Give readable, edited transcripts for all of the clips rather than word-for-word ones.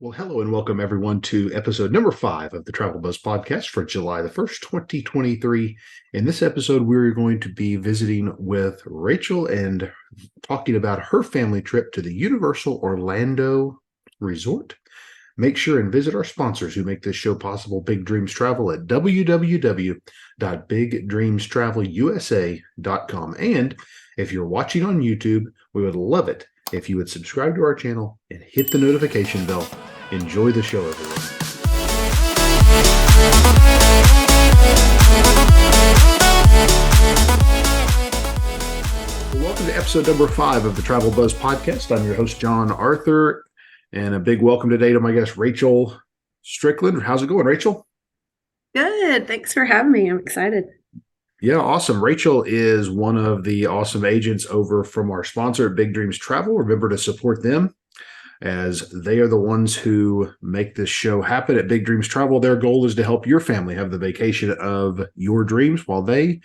Well, hello and welcome everyone to episode number 5 of the Travel Buzz podcast for July the 1st, 2023. In this episode, we're going to be visiting with Rachel and talking about her family trip to the Universal Orlando Resort. Make sure and visit our sponsors who make this show possible, Big Dreams Travel, at www.bigdreamstravelusa.com. And if you're watching on YouTube, we would love it if you would subscribe to our channel and hit the notification bell. Enjoy the show, everyone. Welcome to episode number 5 of the Travel Buzz podcast. I'm your host, John Arthur, and a big welcome today to my guest, Rachel Strickland. How's it going, Rachel? Good. Thanks for having me. I'm excited. Yeah, awesome. Rachel is one of the awesome agents over from our sponsor, Big Dreams Travel. Remember to support them, as they are the ones who make this show happen at Big Dreams Travel. Their goal is to help your family have the vacation of your dreams while they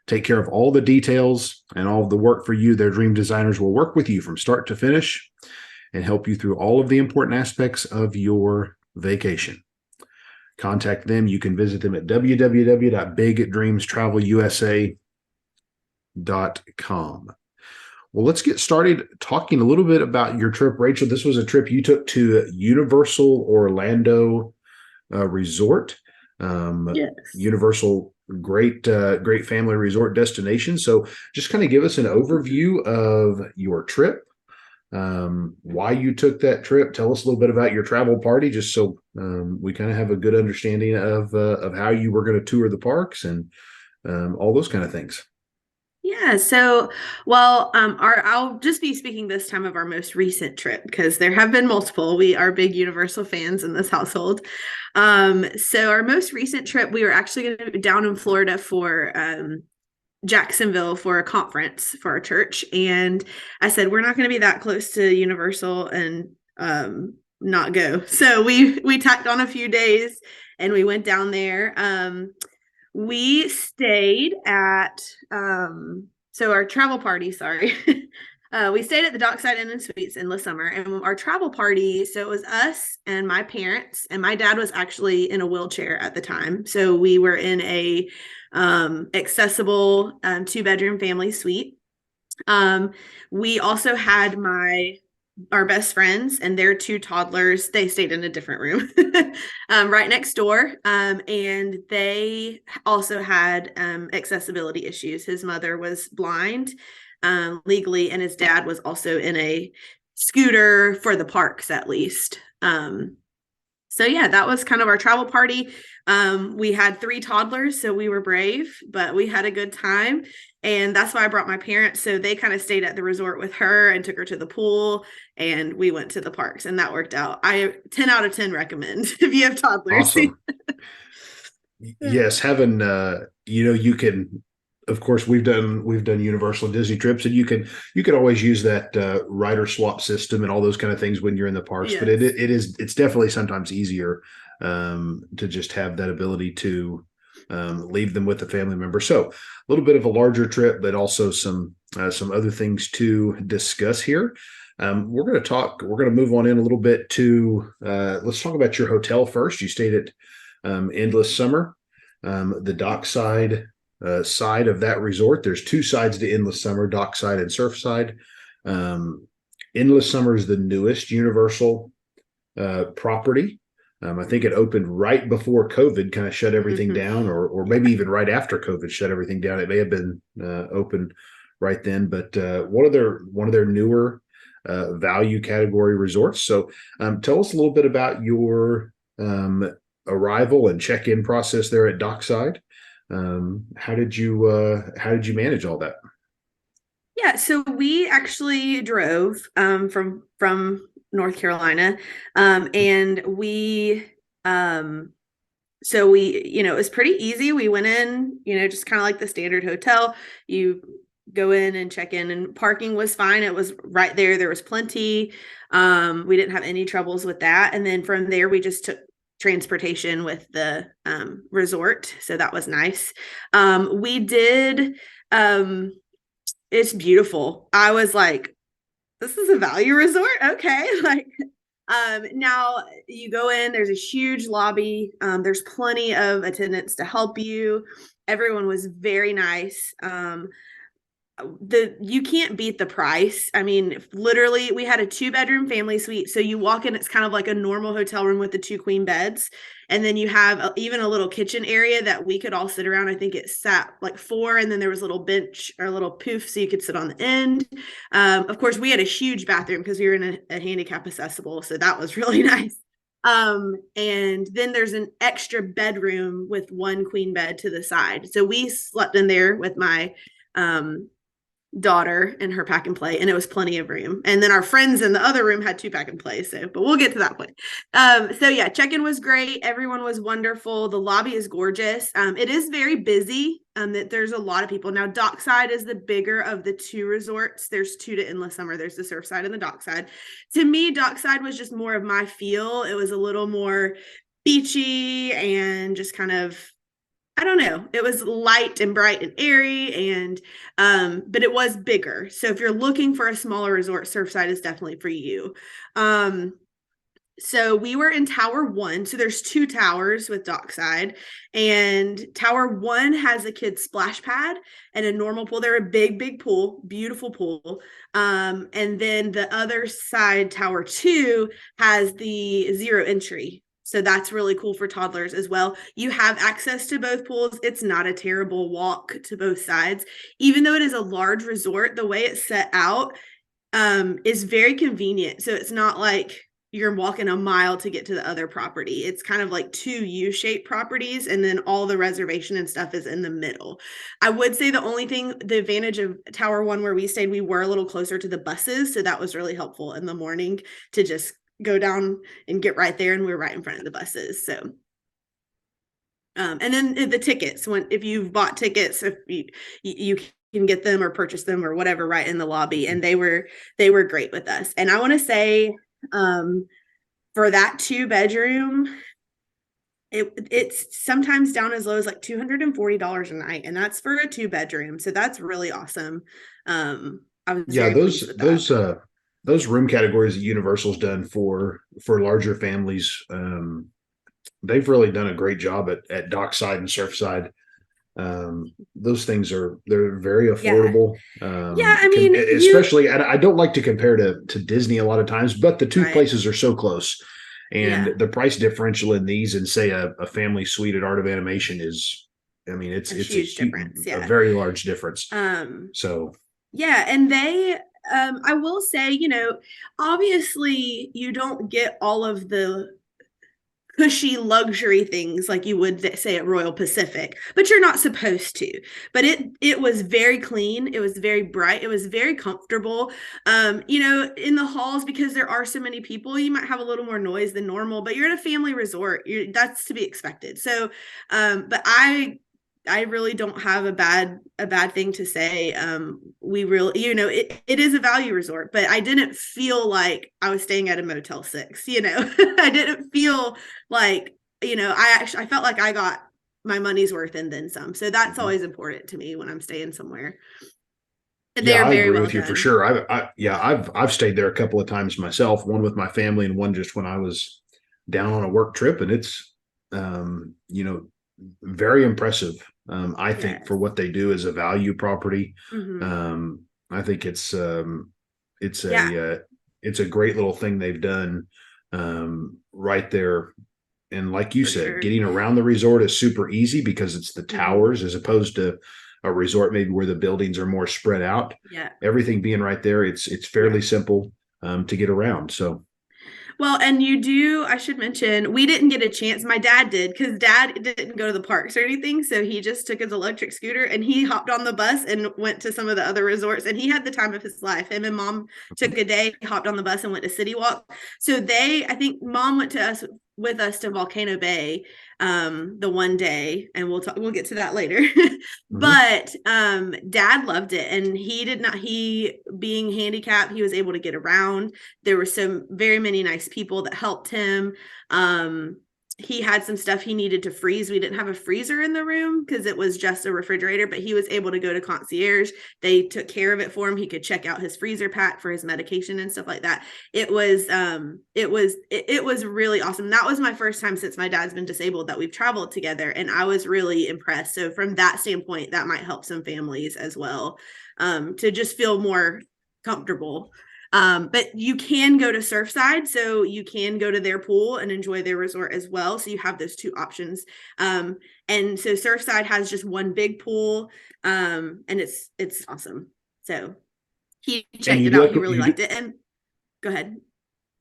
take care of all the details and all of the work for you. Their dream designers will work with you from start to finish and help you through all of the important aspects of your vacation. Contact them. You can visit them at www.bigdreamstravelusa.com. Well, let's get started talking a little bit about your trip, Rachel. This was a trip you took to Universal Orlando Resort. Yes. Universal, great family resort destination. So just kind of give us an overview of your trip, why you took that trip. Tell us a little bit about your travel party, just so we kind of have a good understanding of how you were going to tour the parks and all those kind of things. Yeah. I'll just be speaking this time of our most recent trip because there have been multiple. We are big Universal fans in this household. So our most recent trip, we were actually going to be down in Florida for Jacksonville for a conference for our church. And I said, we're not going to be that close to Universal and not go. So we tacked on a few days and we went down there. We stayed at, our travel party, we stayed at the Dockside Inn and Suites in the summer, and our travel party, so it was us and my parents, and my dad was actually in a wheelchair at the time. So we were in a accessible 2-bedroom family suite. We also had our best friends and their 2 toddlers. They stayed in a different room right next door. And they also had accessibility issues. His mother was blind legally, and his dad was also in a scooter for the parks, at least. So yeah, that was kind of our travel party. We had 3 toddlers, so we were brave, but we had a good time. And that's why I brought my parents. So they kind of stayed at the resort with her and took her to the pool, and we went to the parks, and that worked out. 10 out of 10 recommend if you have toddlers. Awesome. Yes, having you can, of course, we've done Universal Disney trips, and you can always use that rider swap system and all those kind of things when you're in the parks. Yes. But it's definitely sometimes easier to just have that ability to leave them with a family member. So a little bit of a larger trip, but also some other things to discuss here. We're going to move on in a little bit to let's talk about your hotel first. You stayed at Endless Summer, the dockside side of that resort. There's 2 sides to Endless Summer, dockside and surfside. Endless Summer is the newest Universal property. I think it opened right before COVID kind of shut everything down, or maybe even right after COVID shut everything down. It may have been open right then, but one of their newer value category resorts. So tell us a little bit about your arrival and check-in process there at Dockside. How did you manage all that? Yeah, so we actually drove from North Carolina, and we it was pretty easy. We went in, just kind of like the standard hotel. You go in and check in, and parking was fine. It was right there. There was plenty. We didn't have any troubles with that. And then from there, we just took transportation with the resort. So that was nice. We did, it's beautiful. I was like, this is a value resort. Okay. Now you go in, there's a huge lobby. There's plenty of attendants to help you. Everyone was very nice. You can't beat the price. I mean, literally, we had a 2-bedroom family suite. So you walk in, it's kind of like a normal hotel room with the 2 queen beds. And then you have even a little kitchen area that we could all sit around. I think it sat like 4, and then there was a little bench or a little poof so you could sit on the end. Of course, we had a huge bathroom because we were in a handicap accessible. So that was really nice. And then there's an extra bedroom with 1 queen bed to the side. So we slept in there with my daughter and her pack and play, and it was plenty of room. And then our friends in the other room had 2 pack and play. So, but we'll get to that point. So yeah, check-in was great. Everyone was wonderful. The lobby is gorgeous. It is very busy. That there's a lot of people now. Dockside is the bigger of the 2 resorts. There's 2 to Endless Summer. There's the Surfside and the Dockside. To me, Dockside was just more of my feel. It was a little more beachy and just kind of, I don't know. It was light and bright and airy, and but it was bigger. So if you're looking for a smaller resort, Surfside is definitely for you. So we were in Tower 1. So there's 2 towers with Dockside, and Tower 1 has a kid's splash pad and a normal pool. They're a big, big pool, beautiful pool. And then the other side, Tower 2, has the 0 entry. So that's really cool for toddlers as well. You have access to both pools. It's not a terrible walk to both sides. Even though it is a large resort, the way it's set out is very convenient. So it's not like you're walking a mile to get to the other property. It's kind of like 2 U-shaped properties, and then all the reservation and stuff is in the middle. I would say the advantage of Tower 1 where we stayed, we were a little closer to the buses. So that was really helpful in the morning to just go down and get right there, and we were right in front of the buses. So and then the tickets, if you've bought tickets, if you can get them or purchase them or whatever right in the lobby, and they were great with us. And I want to say for that 2-bedroom, it's sometimes down as low as like $240 a night, and that's for a 2-bedroom. So that's really awesome. I was Yeah, very pleased with that. Those room categories that Universal's done for larger families, they've really done a great job at Dockside and Surfside. Those things they're very affordable. Yeah, I mean, especially I don't like to compare to Disney a lot of times, but the 2 Right. places are so close, and Yeah. the price differential in these and say a family suite at Art of Animation is, I mean, it's A huge difference. a Yeah. very large difference. So Yeah, and they I will say, obviously you don't get all of the cushy luxury things like you would say at Royal Pacific, but you're not supposed to. But it was very clean, it was very bright, it was very comfortable. In the halls, because there are so many people, you might have a little more noise than normal, but you're at a family resort. That's to be expected. So but I really don't have a bad thing to say. We really, it is a value resort, but I didn't feel like I was staying at a Motel 6, I didn't feel like, I felt like I got my money's worth and then some. So that's always important to me when I'm staying somewhere. And yeah, they're I very agree well with you for done. sure. I've stayed there a couple of times myself, one with my family and one just when I was down on a work trip, and it's very impressive. I think for Yes. what they do as a value property. Mm-hmm. I think it's Yeah, it's a great little thing they've done right there. And like you for said, sure. getting around the resort is super easy because it's the Mm-hmm. towers as opposed to a resort maybe where the buildings are more spread out. Yeah. Everything being right there, it's fairly Yeah. simple to get around. So Well, and I should mention, we didn't get a chance. My dad did, because dad didn't go to the parks or anything. So he just took his electric scooter and he hopped on the bus and went to some of the other resorts. And he had the time of his life. Him and mom took a day, hopped on the bus and went to City Walk. So I think mom went with us to Volcano Bay the one day, and we'll get to that later. mhm. But dad loved it, and he being handicapped, he was able to get around. There were very many nice people that helped him. he had some stuff he needed to freeze. We didn't have a freezer in the room because it was just a refrigerator, but he was able to go to concierge. They took care of it for him. He could check out his freezer pack for his medication and stuff like that. It was really awesome. That was my first time since my dad's been disabled that we've traveled together, and I was really impressed. So from that standpoint, that might help some families as well, to just feel more comfortable. But you can go to Surfside, so you can go to their pool and enjoy their resort as well. So you have those two options. And so Surfside has just one big pool, and it's awesome. So he And checked it out. He really liked it. And go ahead.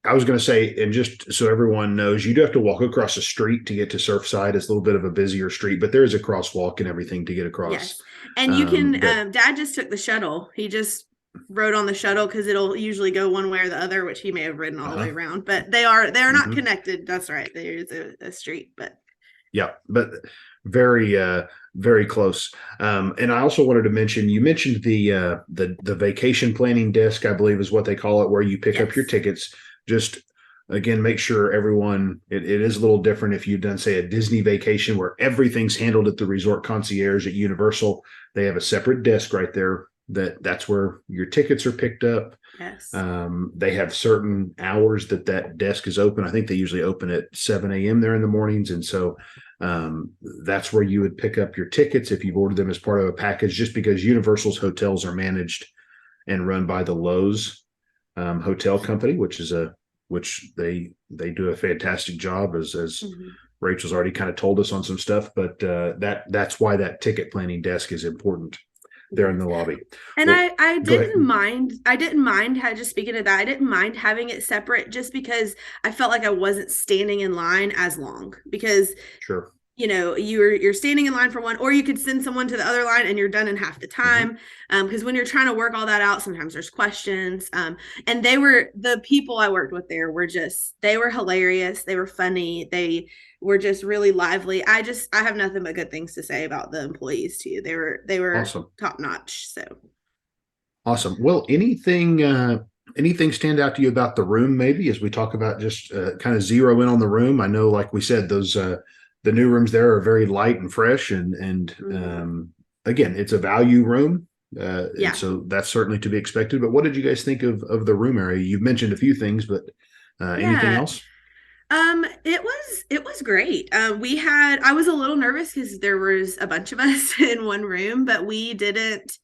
I was going to say, and just so everyone knows, you do have to walk across the street to get to Surfside. It's a little bit of a busier street, but there is a crosswalk and everything to get across. Yes. And you can, But Dad just took the shuttle. He just rode on the shuttle because it'll usually go one way or the other, which he may have ridden all the way around, but they're not connected. That's right. There's a street, but yeah, but very very close. And I also wanted to mention, you mentioned the vacation planning desk, I believe is what they call it, where you pick up your tickets. Just again, make sure everyone, it is a little different if you've done, say, a Disney vacation where everything's handled at the resort concierge. At Universal, they have a separate desk right there that's where your tickets are picked up. Yes. They have certain hours that desk is open. I think they usually open at 7 a.m. there in the mornings. And so that's where you would pick up your tickets if you've ordered them as part of a package, just because Universal's hotels are managed and run by the Lowe's hotel company, which they do a fantastic job, as Rachel's already kind of told us on some stuff, but that's why that ticket planning desk is important there in the lobby. And well, I didn't mind just speaking of that, I didn't mind having it separate, just because I felt like I wasn't standing in line as long, because sure, you know, you're standing in line for one, or you could send someone to the other line and you're done in half the time. Because when you're trying to work all that out, sometimes there's questions. And the people I worked with there they were hilarious. They were funny. They were just really lively. I have nothing but good things to say about the employees too. They were awesome, top notch. So awesome. Well, anything stand out to you about the room, maybe, as we talk about just kind of zero in on the room? I know, like we said, those the new rooms there are very light and fresh, and again, it's a value room. And so that's certainly to be expected. But what did you guys think of the room area? You've mentioned a few things, but anything else? It was great. I was a little nervous because there was a bunch of us in one room, but we didn't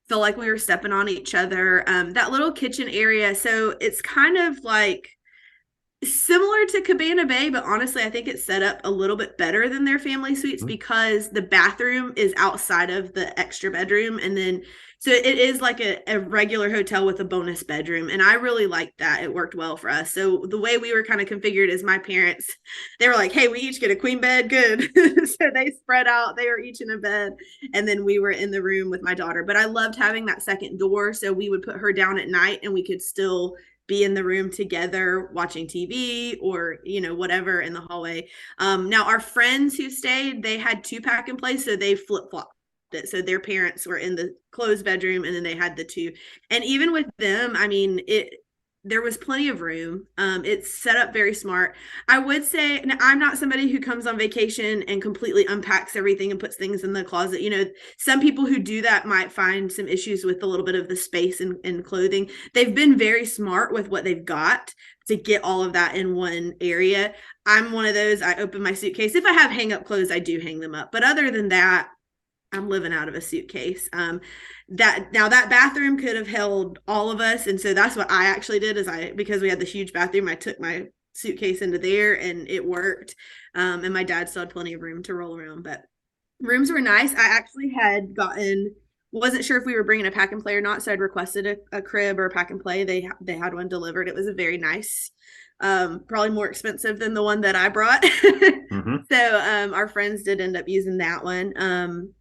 feel like we were stepping on each other. That little kitchen area, so it's kind of like similar to Cabana Bay, but honestly, I think it's set up a little bit better than their family suites because the bathroom is outside of the extra bedroom. And then, so it is like a regular hotel with a bonus bedroom. And I really liked that. It worked well for us. So the way we were kind of configured is my parents, they were like, hey, we each get a queen bed. Good. So they spread out, they were each in a bed. And then we were in the room with my daughter. But I loved having that second door. So we would put her down at night and we could still be in the room together watching TV or, whatever in the hallway. Now our friends who stayed, they had 2 pack and play, so they flip-flopped it. So their parents were in the closed bedroom and then they had the 2. And even with them, I mean, there was plenty of room. It's set up very smart. I would say, now, I'm not somebody who comes on vacation and completely unpacks everything and puts things in the closet. Some people who do that might find some issues with a little bit of the space and clothing. They've been very smart with what they've got to get all of that in one area. I'm one of those. I open my suitcase. If I have hang up clothes, I do hang them up. But other than that, I'm living out of a suitcase. That bathroom could have held all of us. And so that's what I actually did because we had the huge bathroom, I took my suitcase into there and it worked. And my dad still had plenty of room to roll around, but rooms were nice. I actually wasn't sure if we were bringing a pack and play or not. So I'd requested a crib or a pack and play. They had one delivered. It was a very nice, probably more expensive than the one that I brought. So our friends did end up using that one.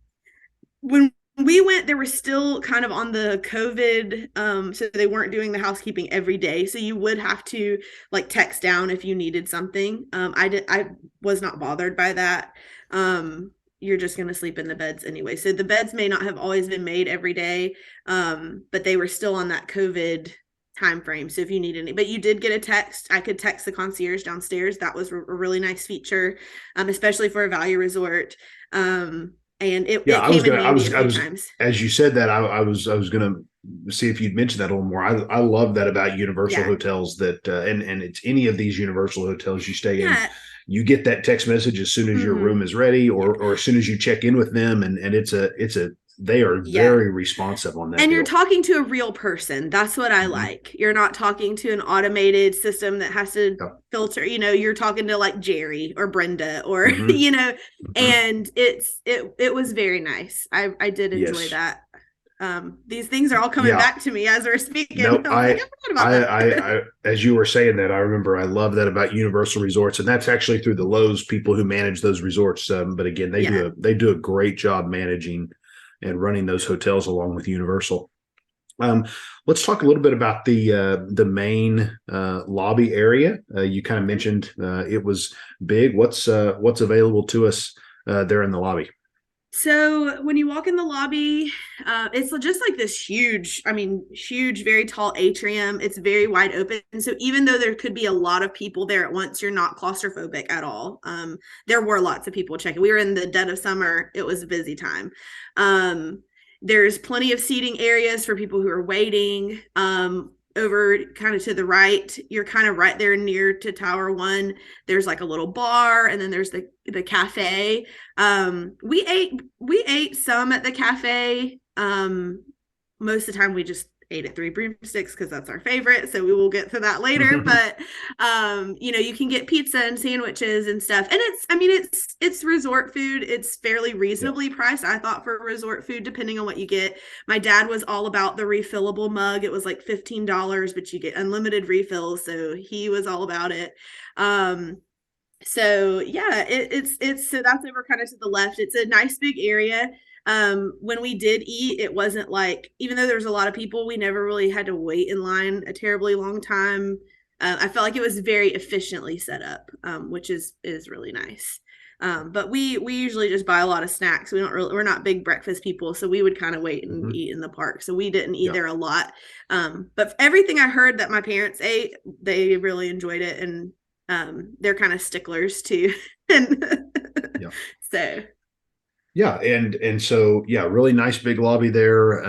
When we went, they were still kind of on the COVID, so they weren't doing the housekeeping every day. So you would have to like text down if you needed something. I was not bothered by that. You're just going to sleep in the beds anyway. So the beds may not have always been made every day, but they were still on that COVID time frame. So if you need any, but you did get a text, I could text the concierge downstairs. That was a really nice feature, especially for a value resort. And Yeah, it came in handy a few times. as you said that, I was gonna see if you'd mention that a little more. I love that about Universal Yeah. hotels that, and it's any of these Universal hotels you stay in, Yeah. you get that text message as soon as your Mm-hmm. room is ready, Yeah. or as soon as you check in with them, and they are Yeah. very responsive on that And you're deal. talking to a real person. That's what I Mhm. like. You're not talking to an automated system that has to Yep. filter, you're talking to like Jerry or Brenda or, Mhm. Mhm. and it was very nice. I did enjoy Yes. that. These things are all coming Yeah. back to me as we're speaking. No, I was like, I forgot about that. as you were saying that, I remember I love that about Universal Resorts, and that's actually through the Lowe's people who manage those resorts. But again, Yeah. they do a great job managing and running those hotels along with Universal. Let's talk a little bit about the main lobby area. You kind of mentioned it was big. What's available to us there in the lobby? So when you walk in the lobby, it's just like this huge, very tall atrium. It's very wide open. So even though there could be a lot of people there at once, you're not claustrophobic at all. There were lots of people checking. We were in the dead of summer. It was a busy time. There's plenty of seating areas for people who are waiting. Over kind of to the right, you're kind of right there near to Tower One. There's like a little bar, and then there's the cafe. We ate some at the cafe. Most of the time we just ate at Three Broomsticks because that's our favorite. So we will get to that later. But you can get pizza and sandwiches and stuff. And it's resort food. It's fairly reasonably Yeah. priced, I thought, for resort food, depending on what you get. My dad was all about the refillable mug. It was like $15, but you get unlimited refills. So he was all about it. So yeah, it's so that's over kind of to the left. It's a nice big area. When we did eat, it wasn't like, even though there was a lot of people, we never really had to wait in line a terribly long time. I felt like it was very efficiently set up, which is really nice. But we usually just buy a lot of snacks. We're not big breakfast people, so we would kind of wait and Mhm. eat in the park. So we didn't eat Yeah. there a lot. But everything I heard that my parents ate, they really enjoyed it, and they're kind of sticklers too. And Yeah. so Yeah, and so yeah, really nice big lobby there.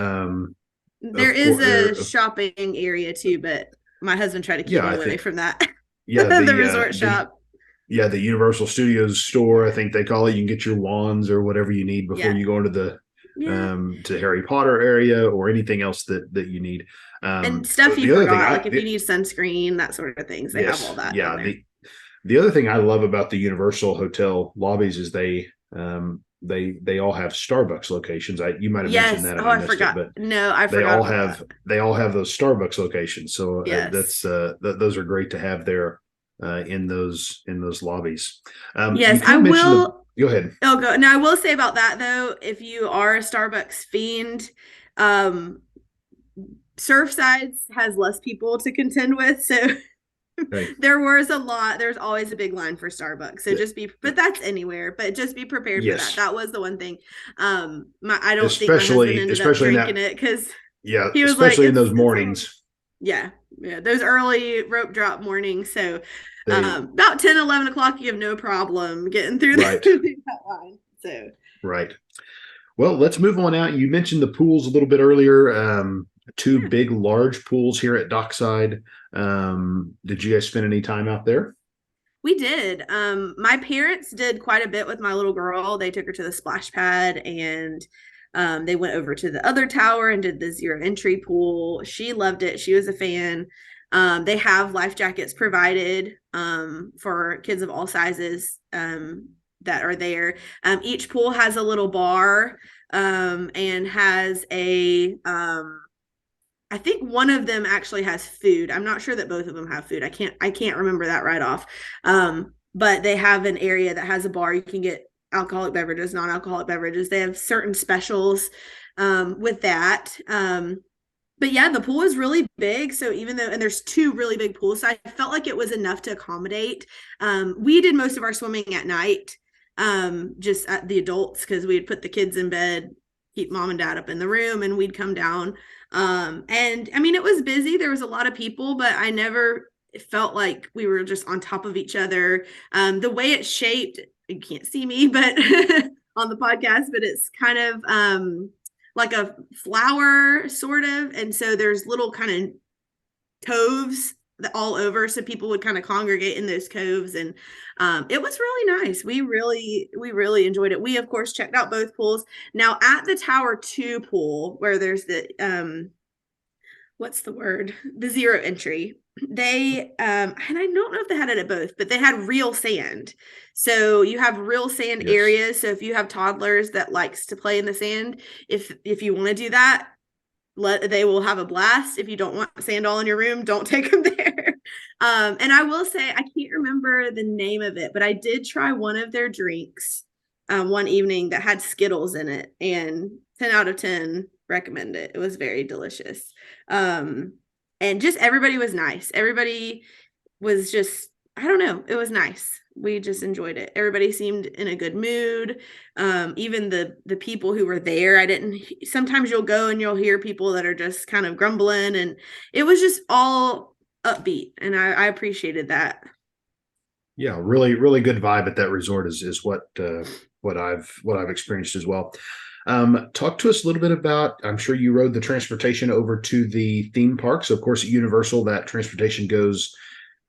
there Of is a course, shopping area too, but my husband tried to keep yeah, me I away think from that. yeah The resort the shop. yeah the Universal Studios store, I think they call it. You can get your wands or whatever you need before Yeah. you go into the Yeah. to Harry Potter area or anything else that you need. And stuff you The other thing forgot, like if you need sunscreen, that sort of things, they have all yes, that in yeah, there. the other thing I love about the Universal hotel lobbies is they all have Starbucks locations. You might have mentioned Yes. that and Oh, I I missed it, forgot. but No, I forgot about that. they all have those Starbucks locations. So Yes. those are great to have there in those lobbies. You Yes, kind I of mentioned the. will. Go ahead. Oh, go. Now, I will say about that though, if you are a Starbucks fiend, um, Surfsides has less people to contend with. So Hey, there's always a big line for Starbucks. So but that's anywhere, but just be prepared for that. yes, That was the one thing. I don't think my husband ended up especially in drinking that. it because Yeah, he was like, especially in those it's all, mornings. yeah, yeah, those early rope drop mornings. So, They about 10, 11 o'clock, you have no problem getting through right, that line. So, right. Well, let's move on out. You mentioned the pools a little bit earlier. Two yeah. big, large pools here at Dockside. Did you guys spend any time out there? We did. My parents did quite a bit with my little girl. They took her to the splash pad and they went over to the other tower and did the zero entry pool. She loved it. She was a fan. They have life jackets provided for kids of all sizes that are there. Each pool has a little bar and has I think one of them actually has food. I'm not sure that both of them have food. I can't remember that right off. But they have an area that has a bar. You can get alcoholic beverages, non-alcoholic beverages. They have certain specials with that. But yeah, the pool is really big. So and there's two really big pools, so I felt like it was enough to accommodate. We did most of our swimming at night, just at the adults, because we'd put the kids in bed, keep mom and dad up in the room, and we'd come down And I mean, it was busy. There was a lot of people, but I never felt like we were just on top of each other. The way it's shaped, you can't see me, but on the podcast, but it's kind of like a flower sort of. And so there's little kind of coves all over, so people would kind of congregate in those coves, and it was really nice. We really enjoyed it. We of course checked out both pools. Now at the Tower 2 pool, where there's the what's the word, the zero entry, they and I don't know if they had it at both, but they had real sand. So you have real sand Yes. areas, so if you have toddlers that likes to play in the sand, if you want to do that, they will have a blast. If you don't want sand all in your room, don't take them there. And I will say, I can't remember the name of it, but I did try one of their drinks one evening that had Skittles in it, and 10 out of 10 recommend it. It was very delicious. And just everybody was nice. Everybody was just, I don't know, it was nice. We just enjoyed it. Everybody seemed in a good mood. Even the people who were there, I didn't, sometimes you'll go and you'll hear people that are just kind of grumbling, and it was just all upbeat, and I appreciated that. Yeah, really, really good vibe at that resort is what I've experienced as well. Talk to us a little bit about. I'm sure you rode the transportation over to the theme park. So, of course, at Universal, that transportation goes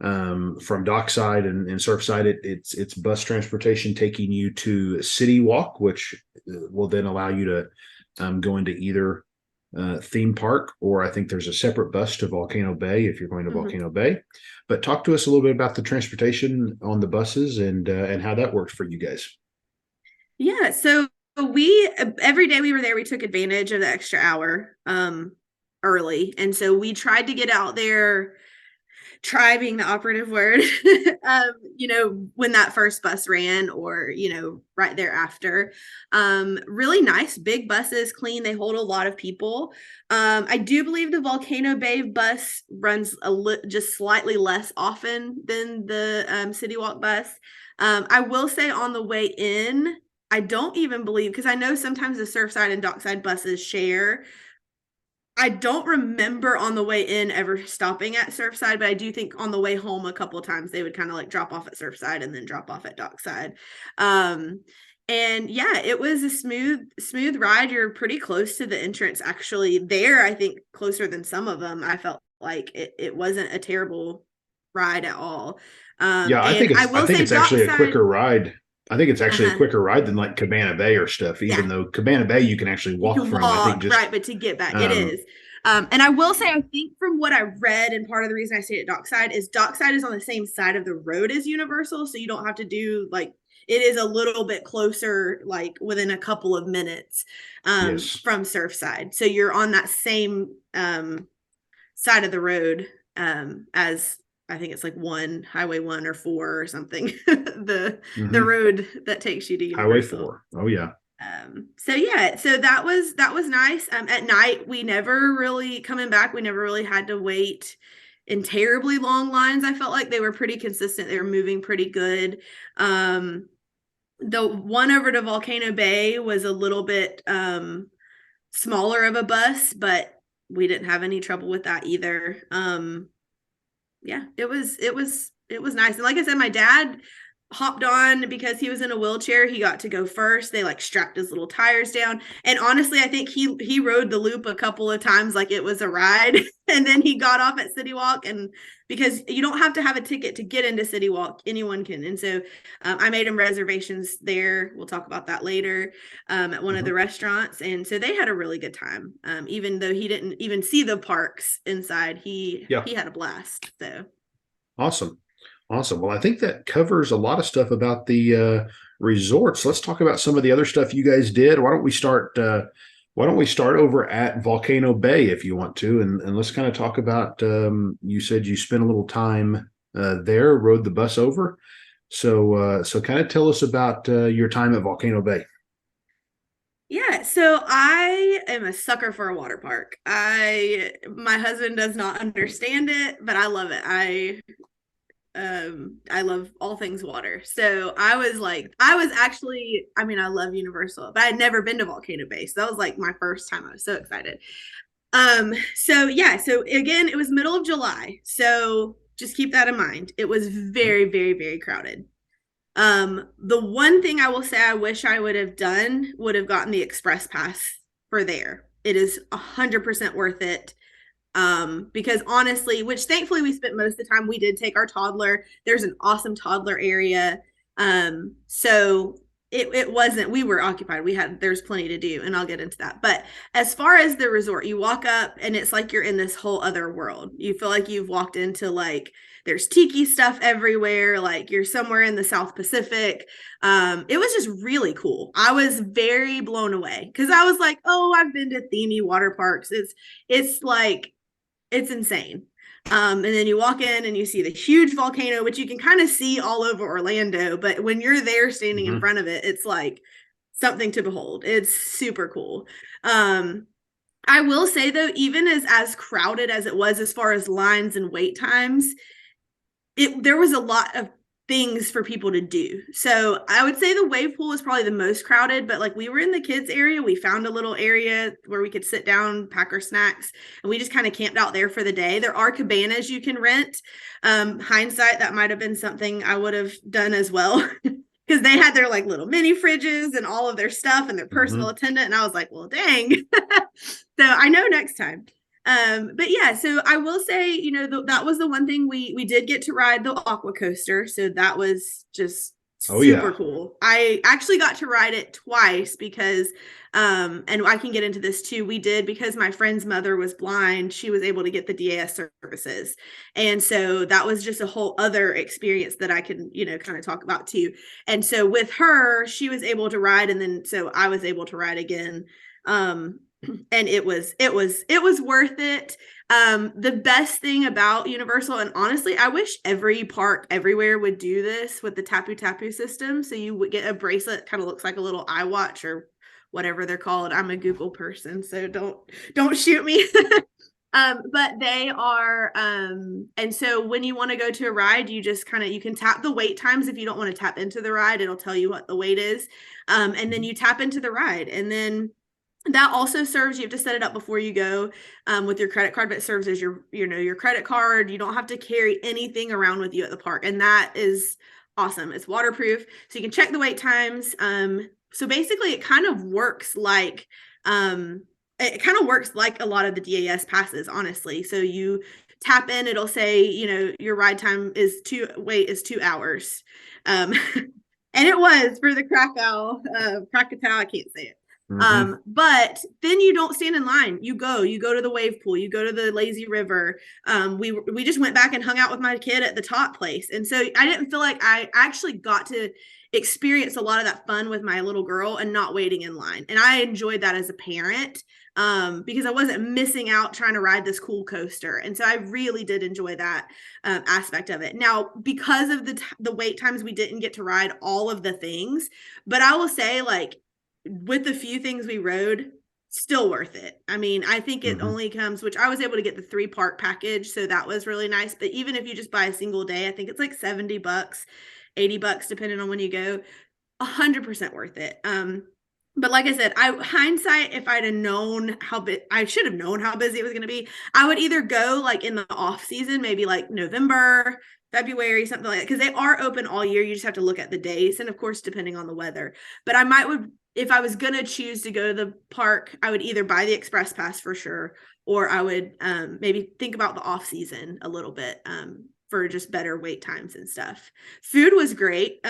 from dockside and surfside. It's bus transportation taking you to City Walk, which will then allow you to go into either theme park, or I think there's a separate bus to Volcano Bay if you're going to Mhm. Volcano Bay. But talk to us a little bit about the transportation on the buses and how that worked for you guys. Yeah, so we every day we were there, we took advantage of the extra hour early. And so we tried to get out there, try being the operative word, when that first bus ran, or, right thereafter. Really nice, big buses, clean. They hold a lot of people. I do believe the Volcano Bay bus runs just slightly less often than the City Walk bus. I will say on the way in, I don't even believe, because I know sometimes the Surfside and Dockside buses share. I don't remember on the way in ever stopping at Surfside, but I do think on the way home a couple of times they would kind of like drop off at Surfside and then drop off at Dockside. Um, and yeah, it was a smooth ride. You're pretty close to the entrance, actually. There, I think closer than some of them. I felt like it wasn't a terrible ride at all. Yeah, And I I will think say it's actually a Dockside. quicker ride. I think it's actually a Uh-huh. quicker ride than like Cabana Bay or stuff. Yeah. Even though Cabana Bay you can actually You walk can from. I think walk, just right, but to get back, it um, is. And I will say, I think from what I read, and part of the reason I stayed at Dockside is on the same side of the road as Universal, so you don't have to do like, it is a little bit closer, like within a couple of minutes yes. from Surfside. So you're on that same side of the road as, I think it's like Highway 1 or 4 or something, the Hmm. road that takes you to Highway Universal. 4. Oh yeah. So yeah, so that was nice. At night, we never really coming back. We never really had to wait in terribly long lines. I felt like they were pretty consistent. They were moving pretty good. Um, the one over to Volcano Bay was a little bit smaller of a bus, but we didn't have any trouble with that either. Yeah, it was nice. And like I said, my dad hopped on because he was in a wheelchair. He got to go first. They like strapped his little tires down. And honestly, I think he rode the loop a couple of times like it was a ride. And then he got off at City Walk, and because you don't have to have a ticket to get into City Walk, anyone can. And so I made him reservations there. We'll talk about that later, at one of the Hmm. restaurants. And so they had a really good time. Even though he didn't even see the parks inside, he Yeah. he had a blast. So Awesome. Awesome. Well, I think that covers a lot of stuff about the resorts. Let's talk about some of the other stuff you guys did. Why don't we start over at Volcano Bay if you want to, and let's kind of talk about. You said you spent a little time there, rode the bus over. So kind of tell us about your time at Volcano Bay. yeah, so I am a sucker for a water park. My husband does not understand it, but I love it. I love all things water. So I was actually, I mean, I love Universal, but I'd never been to Volcano Bay. So that was like my first time. I was so excited. So yeah, so again, it was middle of July. So just keep that in mind. It was very, very, very crowded. The one thing I will say I wish I would have done would have gotten the express pass for there. It is 100% worth it. Because honestly, which thankfully we spent most of the time, we did take our toddler. There's an awesome toddler area. So it wasn't, we were occupied. There's plenty to do, and I'll get into that. But as far as the resort, you walk up and it's like you're in this whole other world. You feel like you've walked into like, there's tiki stuff everywhere, like you're somewhere in the South Pacific. It was just really cool. I was very blown away because I was like, oh, I've been to themey water parks. It's like it's insane. And then you walk in and you see the huge volcano, which you can kind of see all over Orlando. But when you're there standing in front of it, it's like something to behold. It's super cool. I will say though, even as crowded as it was as far as lines and wait times, there was a lot of things for people to do. So I would say the wave pool is probably the most crowded, but like we were in the kids area, we found a little area where we could sit down, pack our snacks, and we just kind of camped out there for the day. There are cabanas you can rent. Hindsight, that might have been something I would have done as well. Because they had their like little mini fridges and all of their stuff and their personal attendant. And I was like, well, dang. So I know next time. But yeah, so I will say, you know, that was the one thing we did get to ride the aqua coaster. So that was just super cool. I actually got to ride it twice because, and I can get into this too. We did, because my friend's mother was blind, she was able to get the DAS services. And so that was just a whole other experience that I can, you know, kind of talk about too. And so with her, she was able to ride, and then so I was able to ride again. And it was worth it. The best thing about Universal, and honestly, I wish every park everywhere would do this with the Tapu Tapu system. So you would get a bracelet, kind of looks like a little iWatch or whatever they're called. I'm a Google person, so don't shoot me. But they are, and so when you want to go to a ride, you just you can tap the wait times. If you don't want to tap into the ride, it'll tell you what the wait is. And then you tap into the ride, and then that also serves, you have to set it up before you go with your credit card, but it serves as your credit card. You don't have to carry anything around with you at the park. And that is awesome. It's waterproof. So you can check the wait times. So basically it kind of works like, a lot of the DAS passes, honestly. So you tap in, it'll say, you know, your ride time is 2 hours. And it was for the Krakatoa, I can't say it. But then you don't stand in line. You go to the wave pool, you go to the lazy river. We just went back and hung out with my kid at the top place. And so I didn't feel like I actually got to experience a lot of that fun with my little girl and not waiting in line. And I enjoyed that as a parent, because I wasn't missing out trying to ride this cool coaster. And so I really did enjoy that aspect of it. Now, because of the wait times, we didn't get to ride all of the things, but I will say, like, with the few things we rode, still worth it. I mean, I think it only comes, which I was able to get the 3 park package, so that was really nice. But even if you just buy a single day, I think it's like $70, $80, depending on when you go. 100% worth it. But like I said, hindsight, if I'd have known I should have known how busy it was going to be. I would either go like in the off season, maybe like November, February, something like that, because they are open all year. You just have to look at the days, and of course, depending on the weather. But if I was going to choose to go to the park, I would either buy the express pass for sure, or I would maybe think about the off season a little bit for just better wait times and stuff. Food was great.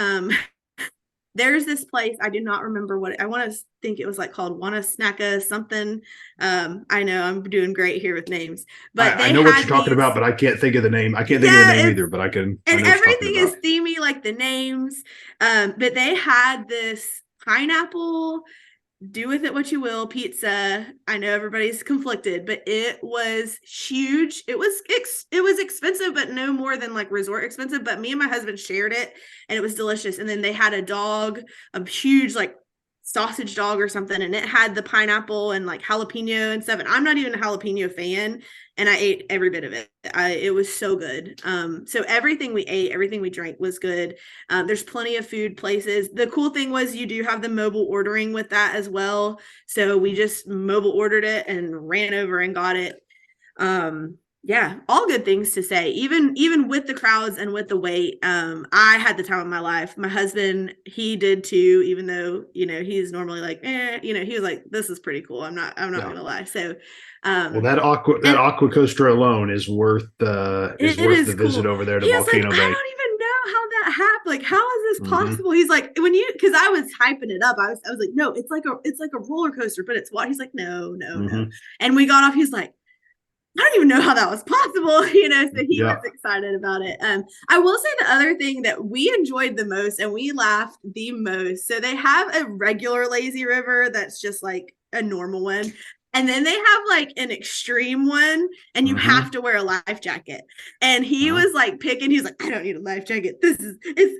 There's this place, I do not remember what I want to think it was like called Wanna Snacka something. I know I'm doing great here with names, but I know what you're talking about, but I can't think of the name. I can't think of the name either, but I can. And everything is themey, like the names. But they had this pineapple, do with it what you will, pizza. I know everybody's conflicted, but it was huge. It was expensive, but no more than like resort expensive. But me and my husband shared it, and it was delicious. And then they had a dog, a huge like sausage dog or something, and it had the pineapple and like jalapeno and stuff. And I'm not even a jalapeno fan, and I ate every bit of it. It was so good. So everything we ate, everything we drank was good. There's plenty of food places. The cool thing was you do have the mobile ordering with that as well. So we just mobile ordered it and ran over and got it. Yeah, all good things to say. Even with the crowds and with the wait, I had the time of my life. My husband, he did too, even though, he's normally like, he was like, this is pretty cool. I'm not Yeah. gonna lie. So Well, that aqua coaster alone is worth it the is visit cool. over there to He was like, Volcano I Bay. don't even know how that happened. Like, how is this Hmm. possible? He's like, because I was hyping it up. I was like, no, it's like a roller coaster, but it's what he's like, no, no, no. Hmm. And we got off. He's like, I don't even know how that was possible, so he was Yeah. excited about it. I will say the other thing that we enjoyed the most and we laughed the most. So they have a regular lazy river that's just like a normal one. And then they have like an extreme one, and you have Hmm. to wear a life jacket. And he Uh-huh. was like picking, he's like, I don't need a life jacket.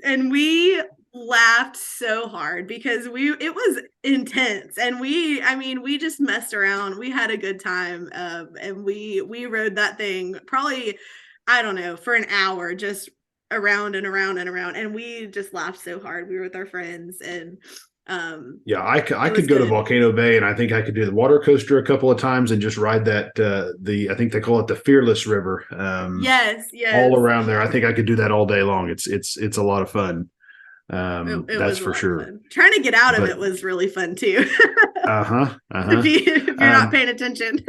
And we laughed so hard because it was intense, and we just messed around. We had a good time, and we rode that thing probably, I don't know, for an hour, just around and around and around, and we just laughed so hard. We were with our friends, and Yeah, I it was could go to good. Volcano Bay, and I think I could do the water coaster a couple of times and just ride that I think they call it the Fearless River, Yes, all yes. around there. I think I could do that all day long. It's a lot of fun. It That's was a for lot of sure. fun. Trying to get out of But it was really fun too. uh-huh, if uh-huh. you're not Um, paying attention.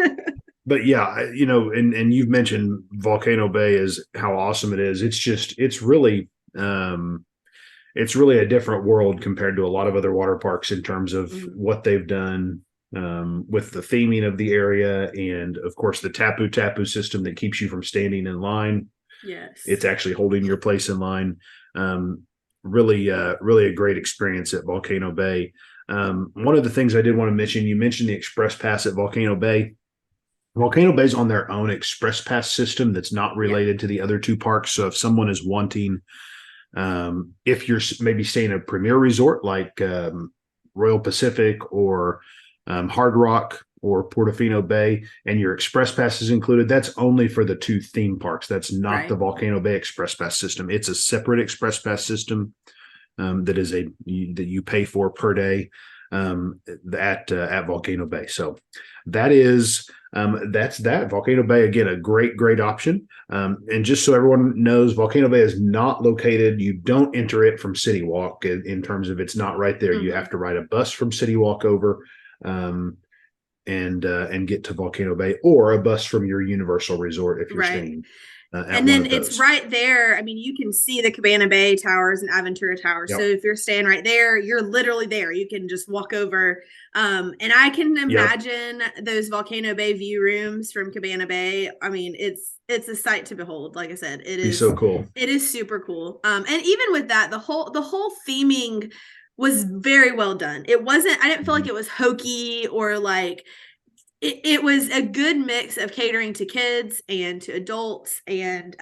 but yeah, and you've mentioned Volcano Bay is how awesome it is. Um it's really a different world compared to a lot of other water parks in terms of Mhm. what they've done, with the theming of the area, and of course the tapu tapu system that keeps you from standing in line. Yes. It's actually holding your place in line. Um, really a great experience at Volcano Bay. One of the things I did want to mention, you mentioned the Express Pass at Volcano Bay. Volcano Bay's on their own Express Pass system that's not Yeah. related to the other two parks. So if someone is wanting, if you're maybe staying at a premier resort like Royal Pacific or Hard Rock or Portofino Bay, and your Express Pass is included, that's only for the two theme parks. That's not the Right. Volcano Bay Express Pass system. It's a separate Express Pass system, that is that you pay for per day, at Volcano Bay. So that's that. Volcano Bay, again, a great option. And just so everyone knows, Volcano Bay is not located. You don't enter it from City Walk in terms of it's not right there. You Mm-hmm. have to ride a bus from City Walk over. Um, and get to Volcano Bay, or a bus from your Universal Resort if you're Right. staying at And one then of it's those. right there. I mean, you can see the Cabana Bay Towers and Aventura Towers. So Yep. if you're staying right there, you're literally there. You can just walk over. And I can Yep. imagine those Volcano Bay view rooms from Cabana Bay. I mean, it's a sight to behold. Like I said, Be so cool. it is super cool. And even with that, the whole theming was very well done. I didn't feel like Mhm. it was hokey or like it was a good mix of catering to kids and to adults, and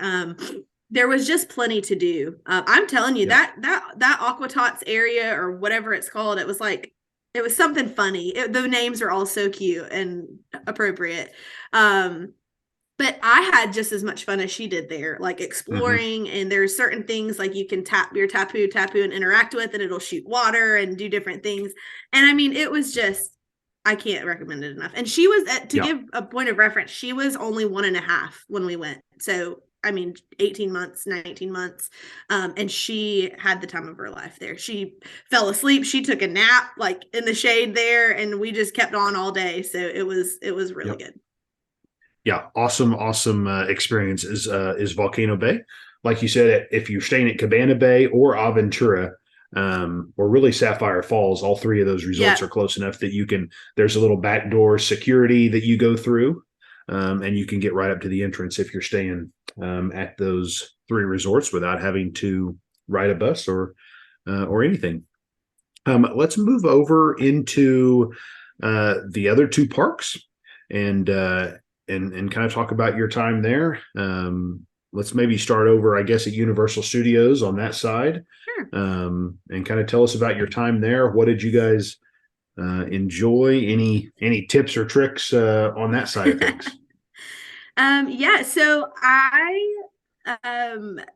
there was just plenty to do. I'm telling you, Yep. that Aqua Tots area or whatever it's called, it was something funny. The names are all so cute and appropriate. But I had just as much fun as she did there, like Hmm. exploring. And there's certain things like you can tap your tapu and interact with, and it'll shoot water and do different things. And I mean, it was just, I can't recommend it enough. And she was to Yeah. give a point of reference, she was only 1.5 when we went. So I mean, 18 months, 19 months. And she had the time of her life there. She fell asleep. She took a nap like in the shade there, and we just kept on all day. So it was really Yep. good. Yeah, awesome experience is Volcano Bay. Like you said, if you're staying at Cabana Bay or Aventura, or really Sapphire Falls, all three of those resorts Yeah. are close enough that you can. There's a little backdoor security that you go through, and you can get right up to the entrance if you're staying at those three resorts without having to ride a bus or anything. Let's move over into the other two parks, and and kind of talk about your time there. Let's maybe start over, I guess, at Universal Studios on that side, Sure. and kind of tell us about your time there. What did you guys? enjoy. Any tips or tricks on that side of things? Yeah, so I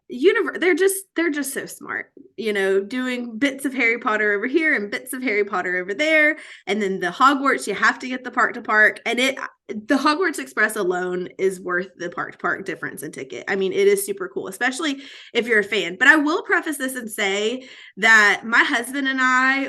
they're just so smart, doing bits of Harry Potter over here and bits of Harry Potter over there, and then the Hogwarts, you have to get the park to park, and the Hogwarts Express alone is worth the park to park difference in ticket. I mean, it is super cool, especially if you're a fan. But I will preface this and say that my husband and I